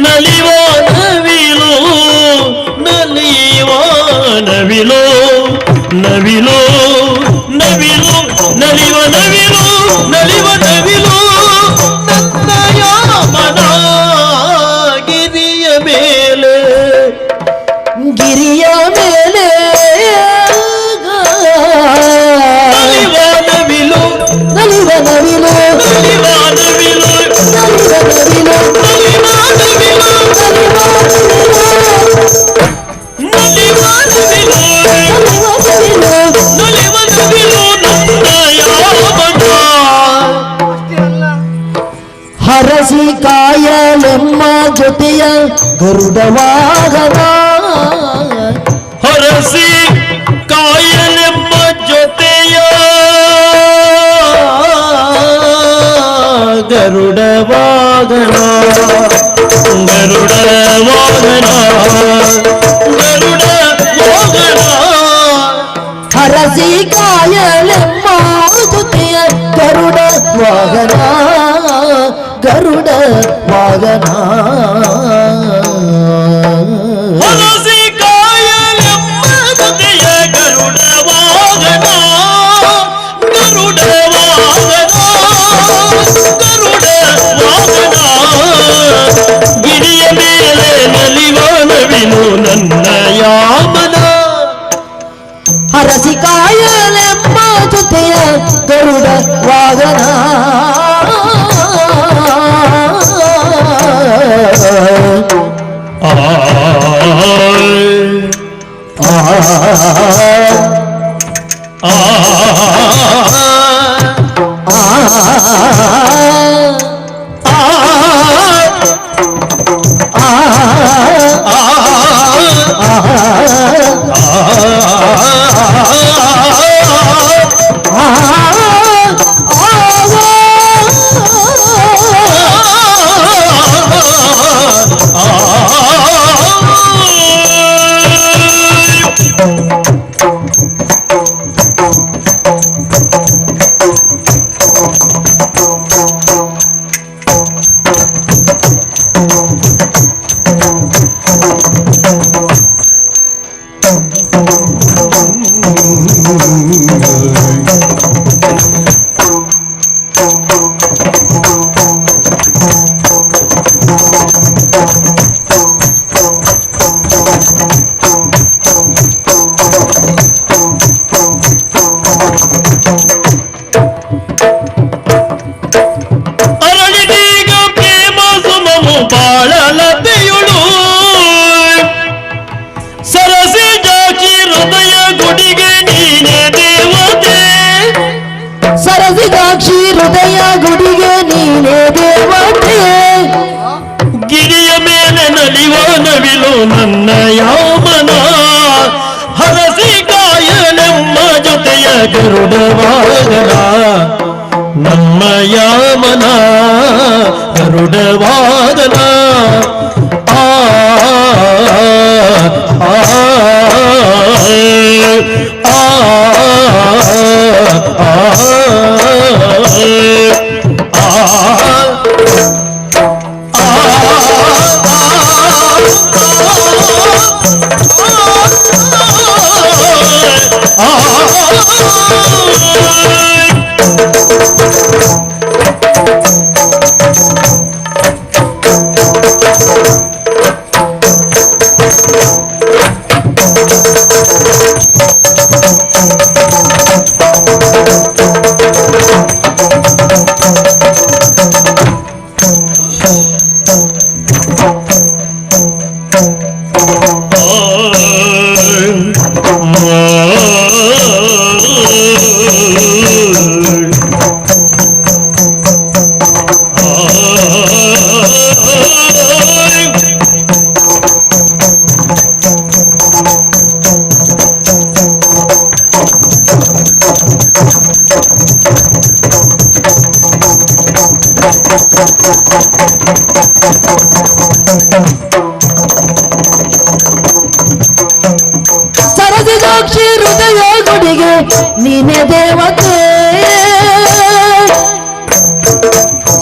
ನಲಿವ ನವಿಲು ನಲಿವ ನವಿಲು ನವಿಲು ನವಿಲು ನಲಿವ ನವಿಲು ನಲಿವ ನವಿಲು ನನ್ನಯ ಮನ ಗಿರಿಯ ಮೇಲೆ
ಗಿರಿಯ ಮೇಲೆ ಕಾಯಲೆಮ್ಮ ಜೊತೆಯ ಗರುಡ ವಾಹನ
ಹರಸಿ ಕಾಯಲೆಂಬ ಜೊತೆಯ ಗರುಡ ವಾಹನ ಗರುಡ ವಾಹನ ಗರುಡ ವಾಹನ
ಹರಸಿ ಕಾಯಲೆಮ್ಮ ಜೊತೆಯ ಗರುಡ ವಾಹನ ಗರುಡ ವಾಹನ
ಹರಸಿ ಕಾಯಲೆಂಬ ಜೊತೆಯ ಗರುಡ ವಾಹನ ಗರುಡ ವಾಹನ ಗರುಡ ವಾಹನ ಗಿರಿಯ ಮೇಲೆ ನಲಿವಾನವಿನು ನನ್ನ ಯಾಮನ
ಹರಸಿ ಕಾಯಲೆಮ್ಮ ಜೊತೆಯ ಗರುಡ ವಾಹನ
ಅರಳಿದೀಗ ಪ್ರೇಮ ಸುಮವು ಬಾಳಲತೆಯುಳು ಸರಸಿ ಜಾಕಿ ಹೃದಯ ಗುಡಿಗೆ ನೀನೆ ದೇವತೆ
ಸರಸಿದಾಕ್ಷಿ ಹೃದಯ ಗುಡಿಗೆ ನೀನೇ ದೇವತೆ
ಗಿರಿಯ ಮೇಲೆ ನಲಿವ ನವಿಲು ನನ್ನ ಯಾಮನ ಹರಸಿ ಕಾಯಲೆಮ್ಮ ಜೊತೆಯ ಗರುಡ ವಾಹನ ನಮ್ಮ ಯಾಮನ ಗರುಡ ವಾಹನ ಆ ಆ
ಸರಸಿದಾಕ್ಷಿ ಹೃದಯ ಗುಡಿಗೆ ನೀನೇ ದೇವತೆ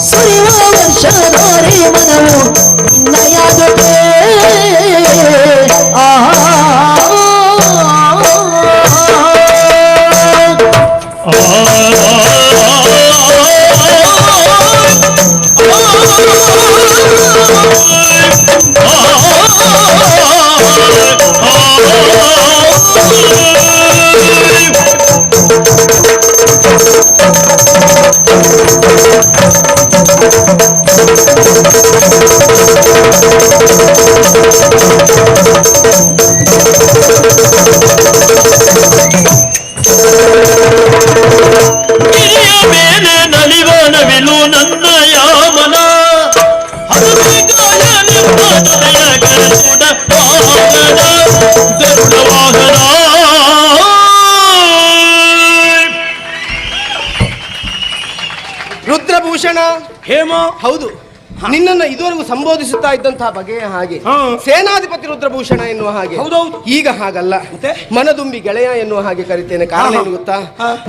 ಸುರಿವ ವರ್ಷಧಾರೆ ಮನವು ನಿನ್ನಯ ಜೊತೆ ಆ
ರುದ್ರಭೂಷಣ
ಹೇಮ
ಹೌದು, ನಿನ್ನನ್ನ ಇದುವರೆಗೂ ಸಂಬೋಧಿಸುತ್ತಾ ಇದ್ದಂತಹ ಬಗೆಯ ಹಾಗೆ
ಹಾ.
ಸೇನಾಧಿಪತಿ ರುದ್ರಭೂಷಣ ಎನ್ನುವ ಹಾಗೆ.
ಹೌದೌದು.
ಈಗ ಹಾಗಲ್ಲ,
ಮತ್ತೆ?
ಮನದುಂಬಿ ಗೆಳೆಯ ಎನ್ನುವ ಹಾಗೆ ಕರಿತೇನೆ. ಕಾರಣ ಏನು ಗೊತ್ತಾ?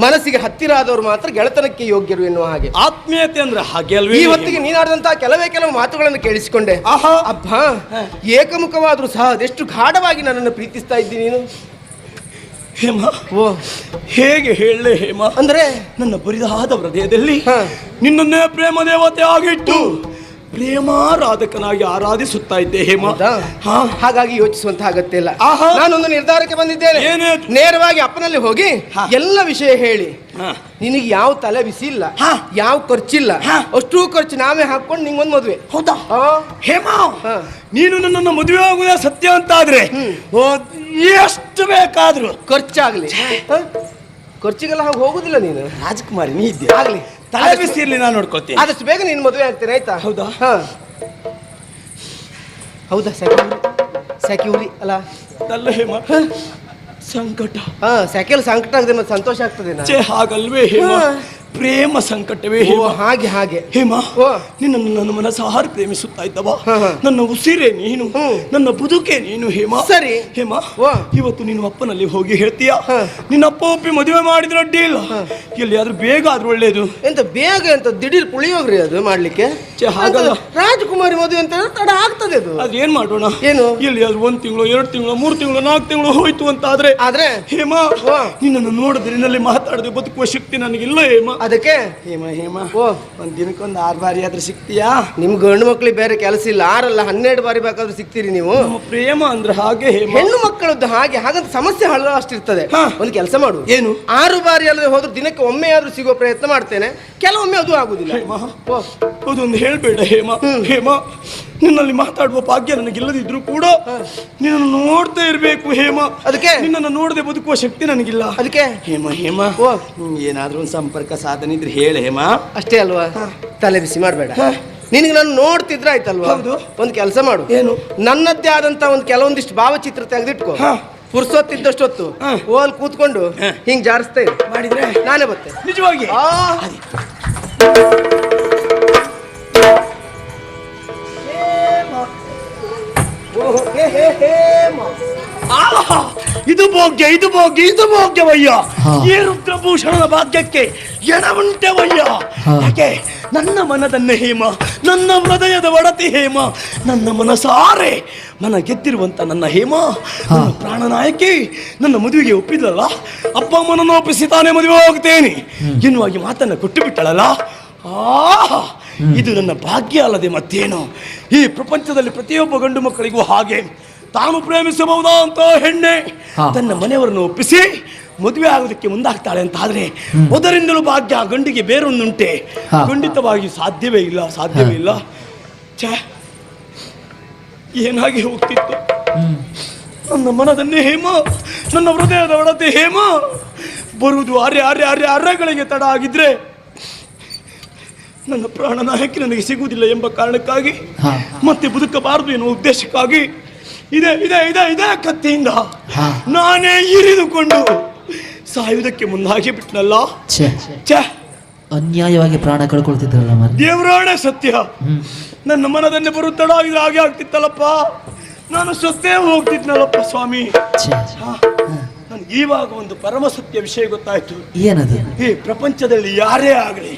ಮನಸ್ಸಿಗೆ ಹತ್ತಿರ ಆದವರು ಮಾತ್ರ ಗೆಳೆತನಕ್ಕೆ ಯೋಗ್ಯರು ಎನ್ನುವ ಹಾಗೆ.
ಆತ್ಮೀಯತೆ ಅಂದ್ರೆ ಹಾಗೆ ಅಲ್ವೇ?
ಈ ಹೊತ್ತಿಗೆ ನೀನಾಡಿದಂತಹ ಕೆಲವು ಮಾತುಗಳನ್ನು ಕೇಳಿಸಿಕೊಂಡೆ.
ಆಹಾ.
ಅಬ್ಬಾ, ಏಕಮುಖವಾದ್ರೂ ಸಹ ಅದೆಷ್ಟು ಗಾಢವಾಗಿ ನನ್ನನ್ನು ಪ್ರೀತಿಸ್ತಾ ಇದ್ದೀನಿ ನೀನು.
ಹೇಮ,
ಓ,
ಹೇಗೆ ಹೇಳಲೆ ಹೇಮ?
ಅಂದ್ರೆ
ನನ್ನ ಬರಿದಾದ ಹೃದಯದಲ್ಲಿ
ಹಾ.
ನಿನ್ನನ್ನೇ ಪ್ರೇಮ ದೇವತೆ ಆಗಿಟ್ಟು ಪ್ರೇಮಾರಾಧಕನಾಗಿ ಆರಾಧಿಸುತ್ತಾ ಇದ್ದೆ ಹೇಮ.
ಹೌದಾ?
ಹಾ.
ಹಾಗಾಗಿ ಯೋಚಿಸುವಂತ ಅಗತ್ಯ ಇಲ್ಲ.
ಆಹಾ.
ನಾನೊಂದು ನಿರ್ಧಾರಕ್ಕೆ ಬಂದಿದ್ದೇನೆ.
ಏನಾಯ್ತು?
ನೇರವಾಗಿ ಅಪ್ಪನಲ್ಲಿ ಹೋಗಿ
ಹಾ.
ಎಲ್ಲ ವಿಷಯ ಹೇಳಿ,
ಹಾ.
ನಿನಗೆ ಯಾವ ತಲೆ ಬಿಸಿ ಇಲ್ಲ,
ಹಾ.
ಯಾವ ಖರ್ಚಿಲ್ಲ,
ಹಾ.
ಅಷ್ಟೂ ಖರ್ಚು ನಾವೇ ಹಾಕೊಂಡು ನಿಂಗೊಂದು ಮದುವೆ.
ಹೌದಾ?
ಆ,
ಹೇಮ,
ಹಾ.
ನೀನು ನನ್ನನ್ನು ಮದುವೆ ಆಗುವುದೇ ಸತ್ಯ ಅಂತಾದ್ರೆ ಓ, ಎಷ್ಟು ಬೇಕಾದ್ರು
ಖರ್ಚಾಗ್ಲಿ. ಹ? ಖರ್ಚಿಗೆಲ್ಲ ಹಾಗೆ ಹೋಗುದಿಲ್ಲ ನೀನು.
ರಾಜಕುಮಾರಿ ನೀ ಇದ್ದೆ
ಆಗ್ಲಿ,
ತಲೆ ಬಿಸಿ ಇರ್ಲಿ, ನಾನು ನೋಡ್ಕೊಳ್ತೀನಿ.
ಆದಷ್ಟು ಬೇಗ ನೀನು ಮದುವೆ ಆಗ್ತೇನೆ, ಆಯ್ತಾ?
ಹೌದಾ?
ಹಾ. ಹೌದಾ? ಸ್ಯಾಕ್ಯೂರಿ ಅಲ್ಲ?
ಅಲ್ಲ ಹೇಮ, ಸಂಕಟ
ಹಾ, ಸ್ಯಾಕ್ಯೂರಿ ಸಂಕಟ ಆಗದೆ ಮತ್ತೆ ಸಂತೋಷ ಆಗ್ತದೆ.
ಛೇ, ಹಾಗಲ್ವೇ ಹೇಮ?
ಹಾ.
ಪ್ರೇಮ ಸಂಕಟವೇ
ಓ,
ಹೇಮ.
ಹಾಗೆ
ಹೇಮ,
ಓ.
ನಿನ್ನನ್ನು ನನ್ನ ಮನಸಾರಿ ಪ್ರೇಮಿಸುತ್ತಾ ಇದ್ದವ.
ಹಾ, ಹಾ.
ನನ್ನ ಉಸಿರೇ ನೀನು,
ಹ್ಮ್.
ನನ್ನ ಬದುಕೆ ನೀನು ಹೇಮ.
ಸರಿ.
ಹೇಮ,
ಓ.
ಇವತ್ತು ನೀನು ಅಪ್ಪನಲ್ಲಿ ಹೋಗಿ ಹೇಳ್ತೀಯ,
ಹಾ.
ನಿನ್ನ ಅಪ್ಪ ಒಪ್ಪಿ ಮದುವೆ ಮಾಡಿದ್ರೆ ಅಡ್ಡಿ ಇಲ್ಲ, ಎಲ್ಲಿಯಾದ್ರೂ ಬೇಗ ಆದ್ರೂ ಒಳ್ಳೇದು.
ಎಂತ ಬೇಗ ಎಂತ ದಿಢೀರ್ ಪುಳಿಯೋಗ್ರಿ ಅದು ಮಾಡ್ಲಿಕ್ಕೆ?
ಛೆ, ಹಾಗಲ್ಲ.
ರಾಜಕುಮಾರಿ ಮದುವೆ ಅಂತ ತಡ ಆಗ್ತದೆ ಅದು.
ಅದೇನ್ ಮಾಡೋಣ?
ಏನು?
ಎಲ್ಲಿಯಾದ್ರೂ 1 ತಿಂಗಳು 2 ತಿಂಗಳು 3 ತಿಂಗಳು 4 ತಿಂಗಳು ಹೋಯ್ತು ಅಂತ ಆದ್ರೆ ಹೇಮ,
ಓ.
ನಿನ್ನನ್ನು ನೋಡಿದ್ರೆ ನಿನ್ನಲ್ಲಿ ಮಾತಾಡದೆ ಬದುಕುವ ಶಕ್ತಿ ನನಗಿಲ್ಲ ಹೇಮ.
ಅದಕ್ಕೆ
ಹೇಮ ಹೇಮ,
ಓ,
ಒಂದ್ ದಿನಕ್ಕೊಂದು 6 ಬಾರಿ ಆದ್ರೂ ಸಿಗ್ತೀಯಾ?
ನಿಮ್ ಗಂಡು ಮಕ್ಳಿಗೆ ಬೇರೆ ಕೆಲಸ ಇಲ್ಲ, 6 ಅಲ್ಲ 12 ಬಾರಿ ಬೇಕಾದ್ರೂ ಸಿಗ್ತೀರಿ ನೀವು.
ನಮ್ಮ ಪ್ರೇಮ ಅಂದ್ರೆ ಹಾಗೆ ಹೇಮ.
ಹೆಣ್ಣು ಮಕ್ಕಳದ್ದು ಹಾಗೆ, ಹಾಗಂತ ಸಮಸ್ಯೆ ಹಳ್ಳ ಅಷ್ಟಿರ್ತದೆ.
ಹಾ.
ಒಂದು ಕೆಲಸ ಮಾಡು,
ಏನು?
6 ಬಾರಿ ಅಲ್ಲದೆ ಹೋದ್ರೆ ದಿನಕ್ಕೆ ಒಮ್ಮೆ ಆದ್ರೂ ಸಿಗೋ ಪ್ರಯತ್ನ ಮಾಡ್ತೇನೆ. ಕೆಲವೊಮ್ಮೆ ಅದು ಆಗುದಿಲ್ಲ.
ಹೇಮ,
ಓ,
ಅದೊಂದು ಹೇಳ್ಬೇಡ ಹೇಮ. ಹೇಮ, ನಿನ್ನಲ್ಲಿ ಮಾತಾಡುವ ಭಾಗ್ಯ ನನಗಿಲ್ಲದಿದ್ರು ಕೂಡ ನಿನ್ನನ್ನು ನೋಡ್ತಾ ಇರ್ಬೇಕು ಹೇಮ.
ಅದಕ್ಕೆ?
ನಿನ್ನನ್ನು ನೋಡದೆ ಬದುಕುವ ಶಕ್ತಿ ನನಗಿಲ್ಲ.
ಅದಕ್ಕೆ
ಹೇಮ ಹೇಮ,
ಓ.
ಏನಾದ್ರೂ ಒಂದು ಸಂಪರ್ಕ ಸಾಧನೆ ಇದ್ರೆ ಹೇಳ ಹೇಮ.
ಅಷ್ಟೇ ಅಲ್ವಾ? ತಲೆ ಬಿಸಿ ಮಾಡಬೇಡ. ನಿನಗೆ ನಾನು ನೋಡ್ತಿದ್ರೆ ಆಯ್ತಲ್ವಾ?
ಹೌದು.
ಒಂದು ಕೆಲಸ ಮಾಡು,
ಏನು?
ನನ್ನದ್ದೇ ಆದಂತ ಒಂದು ಕೆಲವೊಂದಿಷ್ಟು ಭಾವಚಿತ್ರ ತೆಗೆದಿಟ್ಕೋ.
ಹಾ.
ಪುರ್ಸೊತ್ತಿದ್ದಷ್ಟೊತ್ತು
ಹಾ.
ಓಲ್ ಕೂತ್ಕೊಂಡು ಹಿಂಗ್ ಜಾರಿಸ್ತಾ ಇರು.
ಮಾಡಿದ್ರೆ
ನಾನೇ ಬರ್ತೇನೆ.
ನಿಜವಾಗಿ
ಆ,
ಆಹಾ! ಇದು ಭಾಗ್ಯ, ಇದು ಭಾಗ್ಯ, ಇದು ಭಾಗ್ಯವಯ್ಯ. ಈ ರುದ್ರಭೂಷಣನ ಭಾಗ್ಯಕ್ಕೆ ಎಣವುಂಟವಯ್ಯ. ಯಾಕೆ? ನನ್ನ ಮನದನ್ನ ಹೇಮ, ನನ್ನ ಹೃದಯದ ಒಡತಿ ಹೇಮ, ನನ್ನ ಮನಸಾರೆ ಮನ ಗೆದ್ದಿರುವಂತ ನನ್ನ ಹೇಮ, ನನ್ನ ಪ್ರಾಣನಾಯಕಿ ನನ್ನ ಮದುವೆಗೆ ಒಪ್ಪಿದ್ಲಲ್ಲ, ಅಪ್ಪ ಅಮ್ಮನನ್ನು ಒಪ್ಪಿಸಿ ತಾನೇ ಮದುವೆ ಹೋಗ್ತೇನೆ ಎನ್ನುವಾಗಿ ಮಾತನ್ನ ಕೊಟ್ಟು ಬಿಟ್ಟಳಲ್ಲ. ಆಹಾ! ಇದು ನನ್ನ ಭಾಗ್ಯ ಅಲ್ಲದೆ ಮತ್ತೇನು? ಈ ಪ್ರಪಂಚದಲ್ಲಿ ಪ್ರತಿಯೊಬ್ಬ ಗಂಡು ಮಕ್ಕಳಿಗೂ ಹಾಗೆ ತಾನು ಪ್ರೇಮಿಸಬಹುದಾ ಅಂತ ಹೆಣ್ಣೆ ತನ್ನ ಮನೆಯವರನ್ನು ಒಪ್ಪಿಸಿ ಮದುವೆ ಆಗೋದಕ್ಕೆ ಮುಂದಾಗ್ತಾಳೆ ಅಂತ ಆದ್ರೆ ಮೊದಲಿಂದಲೂ ಭಾಗ್ಯ ಗಂಡಿಗೆ ಬೇರೊಂದುಂಟೆ. ಖಂಡಿತವಾಗಿ ಸಾಧ್ಯವೇ ಇಲ್ಲ, ಸಾಧ್ಯವೇ ಇಲ್ಲ. ಛೇ, ಏನಾಗಿ ಹೋಗ್ತಿತ್ತು ನನ್ನ ಮನದನ್ನೇ ಹೇಮ, ನನ್ನ ಹೃದಯದ ಒಡತೆ ಹೇಮ ಬರುವುದು ಅರೆಗಳಿಗೆ ತಡ ಆಗಿದ್ರೆ ನನ್ನ ಪ್ರಾಣನಾಯಕಿ ನನಗೆ ಸಿಗುವುದಿಲ್ಲ ಎಂಬ ಕಾರಣಕ್ಕಾಗಿ ಮತ್ತೆ ಬದುಕಬಾರದು ಎನ್ನುವ ಉದ್ದೇಶಕ್ಕಾಗಿ ಇದೇ ಕತ್ತಿಯಿಂದ ನಾನೇ ಇರಿದುಕೊಂಡು ಸಾಯುವುದಕ್ಕೆ ಮುಂದಾಗಿ ಬಿಟ್ಟನಲ್ಲ.
ಅನ್ಯಾಯವಾಗಿ ಪ್ರಾಣ ಕಳ್ಕೊಳ್ತಿದ್ರಲ್ಲ ಮರ.
ದೇವರಾಣೆ ಸತ್ಯ, ನನ್ನ ಮನದನ್ನೇ ಬರುತ್ತಡ ಇದು ಹಾಗೆ ಆಗ್ತಿತ್ತಲ್ಲಪ್ಪ. ನಾನು ಸತ್ತೇ ಹೋಗ್ತಿದ್ನಲ್ಲಪ್ಪ ಸ್ವಾಮಿ. ನನ್ಗೆ ಇವಾಗ ಒಂದು ಪರಮ ಸತ್ಯ ವಿಷಯ ಗೊತ್ತಾಯ್ತು.
ಏನದು?
ಈ ಪ್ರಪಂಚದಲ್ಲಿ ಯಾರೇ ಆಗಲಿ,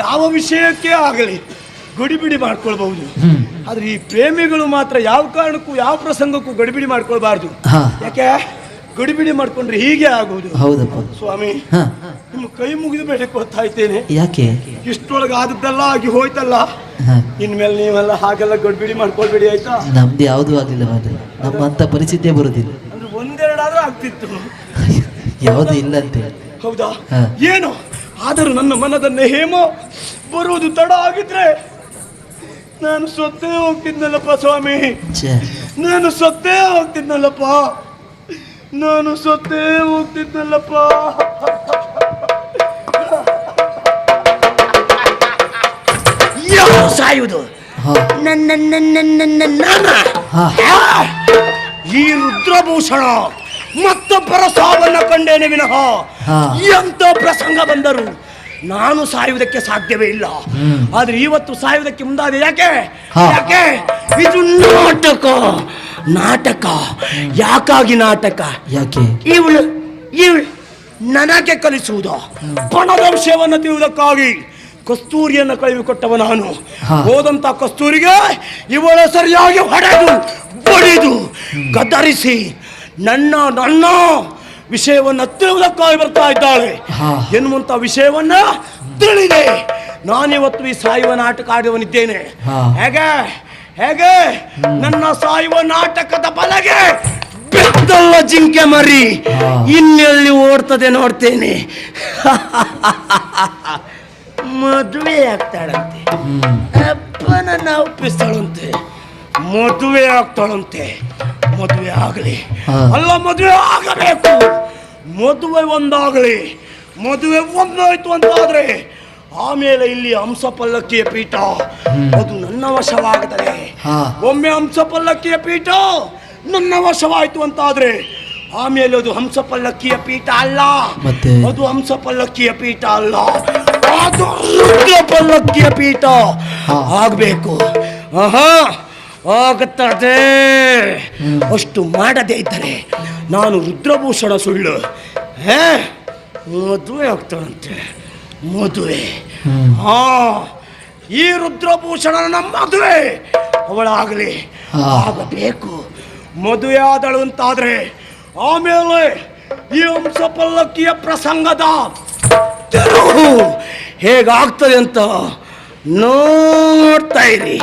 ಯಾವ ವಿಷಯಕ್ಕೆ ಆಗಲಿ ಗಡಿಬಿಡಿ ಮಾಡ್ಕೊಳ್ಬಹುದು. ಆದ್ರೆ ಈ ಪ್ರೇಮಿಗಳು ಮಾತ್ರ ಯಾವ ಕಾರಣಕ್ಕೂ ಯಾವ ಪ್ರಸಂಗಕ್ಕೂ ಗಡಿಬಿಡಿ ಮಾಡ್ಕೊಳ್ಬಾರ್ದು. ಯಾಕೆ? ಗಡಿಬಿಡಿ ಮಾಡ್ಕೊಂಡ್ರೆ ಹೀಗೆ ಆಗುವುದು.
ಹೌದಪ್ಪ
ಸ್ವಾಮಿ, ನಿಮ್ಮ ಕೈ ಮುಗಿದು ಬೇಡಿಕೊಳ್ತಾ ಇದ್ದೇನೆ.
ಯಾಕೆ?
ಇಷ್ಟೊಳಗೆ ಆದದ್ದೆಲ್ಲ ಆಗಿ ಹೋಯ್ತಲ್ಲ, ಇನ್ಮೇಲೆ ನೀವೆಲ್ಲ ಹಾಗೆಲ್ಲ ಗಡಿಬಿಡಿ ಮಾಡ್ಕೊಳ್ಬೇಡಿ ಆಯ್ತಾ?
ನಮ್ದು ಯಾವ್ದು ಆಗ್ಲಿಲ್ಲ ಮಾತ್ರ, ನಮ್ಮಂತ ಪರಿಸ್ಥಿತಿಯೇ ಬರುದಿಲ್ಲ.
ಅಂದ್ರೆ ಒಂದೆರಡಾದ್ರೂ ಆಗ್ತಿತ್ತು.
ಯಾವುದು ಇಲ್ಲಂತೆ.
ಹೌದಾ? ಏನು ಆದರೂ ನನ್ನ ಮನದನ್ನೇ ಹೇಮ ಬರುವುದು ತಡ ಆಗಿದ್ರೆ ನಾನು ಸೊತ್ತೇ ಹೋಗ್ತಿದ್ನಲ್ಲಪ್ಪ ಸ್ವಾಮಿ. ನಾನು ಸೊತ್ತೇ ಹೋಗ್ತಿದ್ನಲ್ಲಪ್ಪ. ಯಾರು ಸಾಯುವುದು?
ಹಾ.
ನನ್ನ
ಹಾ.
ಈ ರುದ್ರಭೂಷಣ ಮತ್ತೊಬ್ಬರ ಸಾವನ್ನ ಕಂಡೇನೆ ವಿನಃ
ಹಾ.
ಎಂತ ಪ್ರಸಂಗ ಬಂದರು ನಾನು ಸಾಯುವುದಕ್ಕೆ ಸಾಧ್ಯವೇ ಇಲ್ಲ. ಆದ್ರೆ ಇವತ್ತು ಸಾಯುವುದಕ್ಕೆ ಮುಂದಾದೆ. ಯಾಕೆ
ಹಾ.
ಯಾಕೆ ಇದು ನಾಟಕ. ನಾಟಕ ಯಾಕಾಗಿ ನಾಟಕ?
ಯಾಕೆ?
ಇವಳು ನನಗೆ ಕಲಿಸುವುದು ಪಣದ ವಿಷಯವನ್ನು ತಿಳಿಯುವುದಕ್ಕಾಗಿ ಕಸ್ತೂರಿಯನ್ನು ಕಳುಹಿಕೊಟ್ಟವ ನಾನು.
ಹಾ.
ಹೋದಂತ ಕಸ್ತೂರಿಗೆ ಇವಳ ಸರಿಯಾಗಿ ಹೊಡೆದು ಬಡಿದು ಗದರಿಸಿ ನನ್ನ ವಿಷಯವನ್ನು ತಿಳಿಯುವುದಕ್ಕಾಗಿ ಬರ್ತಾ ಇದ್ದಾಳೆ
ಹಾ.
ಎನ್ನುವಂತ ವಿಷಯವನ್ನ ತಿಳಿದೆ. ನಾನಿವತ್ತು ಈ ಸಾಯುವ ನಾಟಕ ಆಡುವನಿದ್ದೇನೆ.
ಹಾ.
ಹೇಗೆ ಹೇಗೆ ನನ್ನ ಸಾಯುವ ನಾಟಕದ ಬಲಗೆ ಬೆತ್ತಲ್ಲ ಜಿಂಕೆ ಮರಿ
ಹಾ.
ಇನ್ನೆಲ್ಲಿ ಓಡ್ತದೆ ನೋಡ್ತೇನೆ. ಮದುವೆ ಆಗ್ತಾಳಂತೆ. ಅಪ್ಪನ ಒಪ್ಪಿಸ್ತಾಳಂತೆ. ಮದುವೆ ಆಗ್ತಾಳಂತೆ. ಮದುವೆ ಆಗಲಿ.
ಹಾ.
ಅಲ್ಲ, ಮದುವೆ ಆಗಬೇಕು. ಮದುವೆ ಒಂದಾಗಲಿ. ಮದುವೆ ಒಂದಾಯ್ತು ಅಂತಾದ್ರೆ ಆಮೇಲೆ ಇಲ್ಲಿ ಹಂಸ ಪಲ್ಲಕ್ಕಿಯ ಪೀಠ ಅದು ನನ್ನ ವಶವಾಗುತ್ತದೆ.
ಹಾ.
ಒಮ್ಮೆ ಹಂಸ ಪಲ್ಲಕ್ಕಿಯ ಪೀಠ ನನ್ನ ವಶವಾಯ್ತು ಅಂತಾದ್ರೆ ಆಮೇಲೆ ಅದು ಹಂಸ ಪಲ್ಲಕ್ಕಿಯ ಪೀಠ ಅಲ್ಲ.
ಮತ್ತೆ?
ಅದು ಹಂಸ ಪಲ್ಲಕ್ಕಿಯ ಪೀಠ ಅಲ್ಲ, ಅದು ರುದ್ರ ಪಲ್ಲಕ್ಕಿಯ ಪೀಠ
ಹಾ.
ಆಗ್ಬೇಕು. ಆಗುತ್ತದೆ. ಅಷ್ಟು ಮಾಡದೇ ಇದ್ದರೆ ನಾನು ರುದ್ರಭೂಷಣ ಸುಳ್ಳು ಮದುವೆ ಆಗ್ತಾಳಂತೆ. ಮದುವೆ ಈ ರುದ್ರಭೂಷಣನ ಮದುವೆ ಅವಳಾಗಲಿ.
ಹಾ.
ಆಗಬೇಕು. ಮದುವೆ ಆದಳು ಅಂತಾದ್ರೆ ಆಮೇಲೆ ಈ ಹಂಸ ಪಲ್ಲಕ್ಕಿಯ ಪ್ರಸಂಗದ ತಿರುವು ಹೇಗಾಗ್ತದೆ ಅಂತ ನೋಡ್ತಾ ಇರಿ.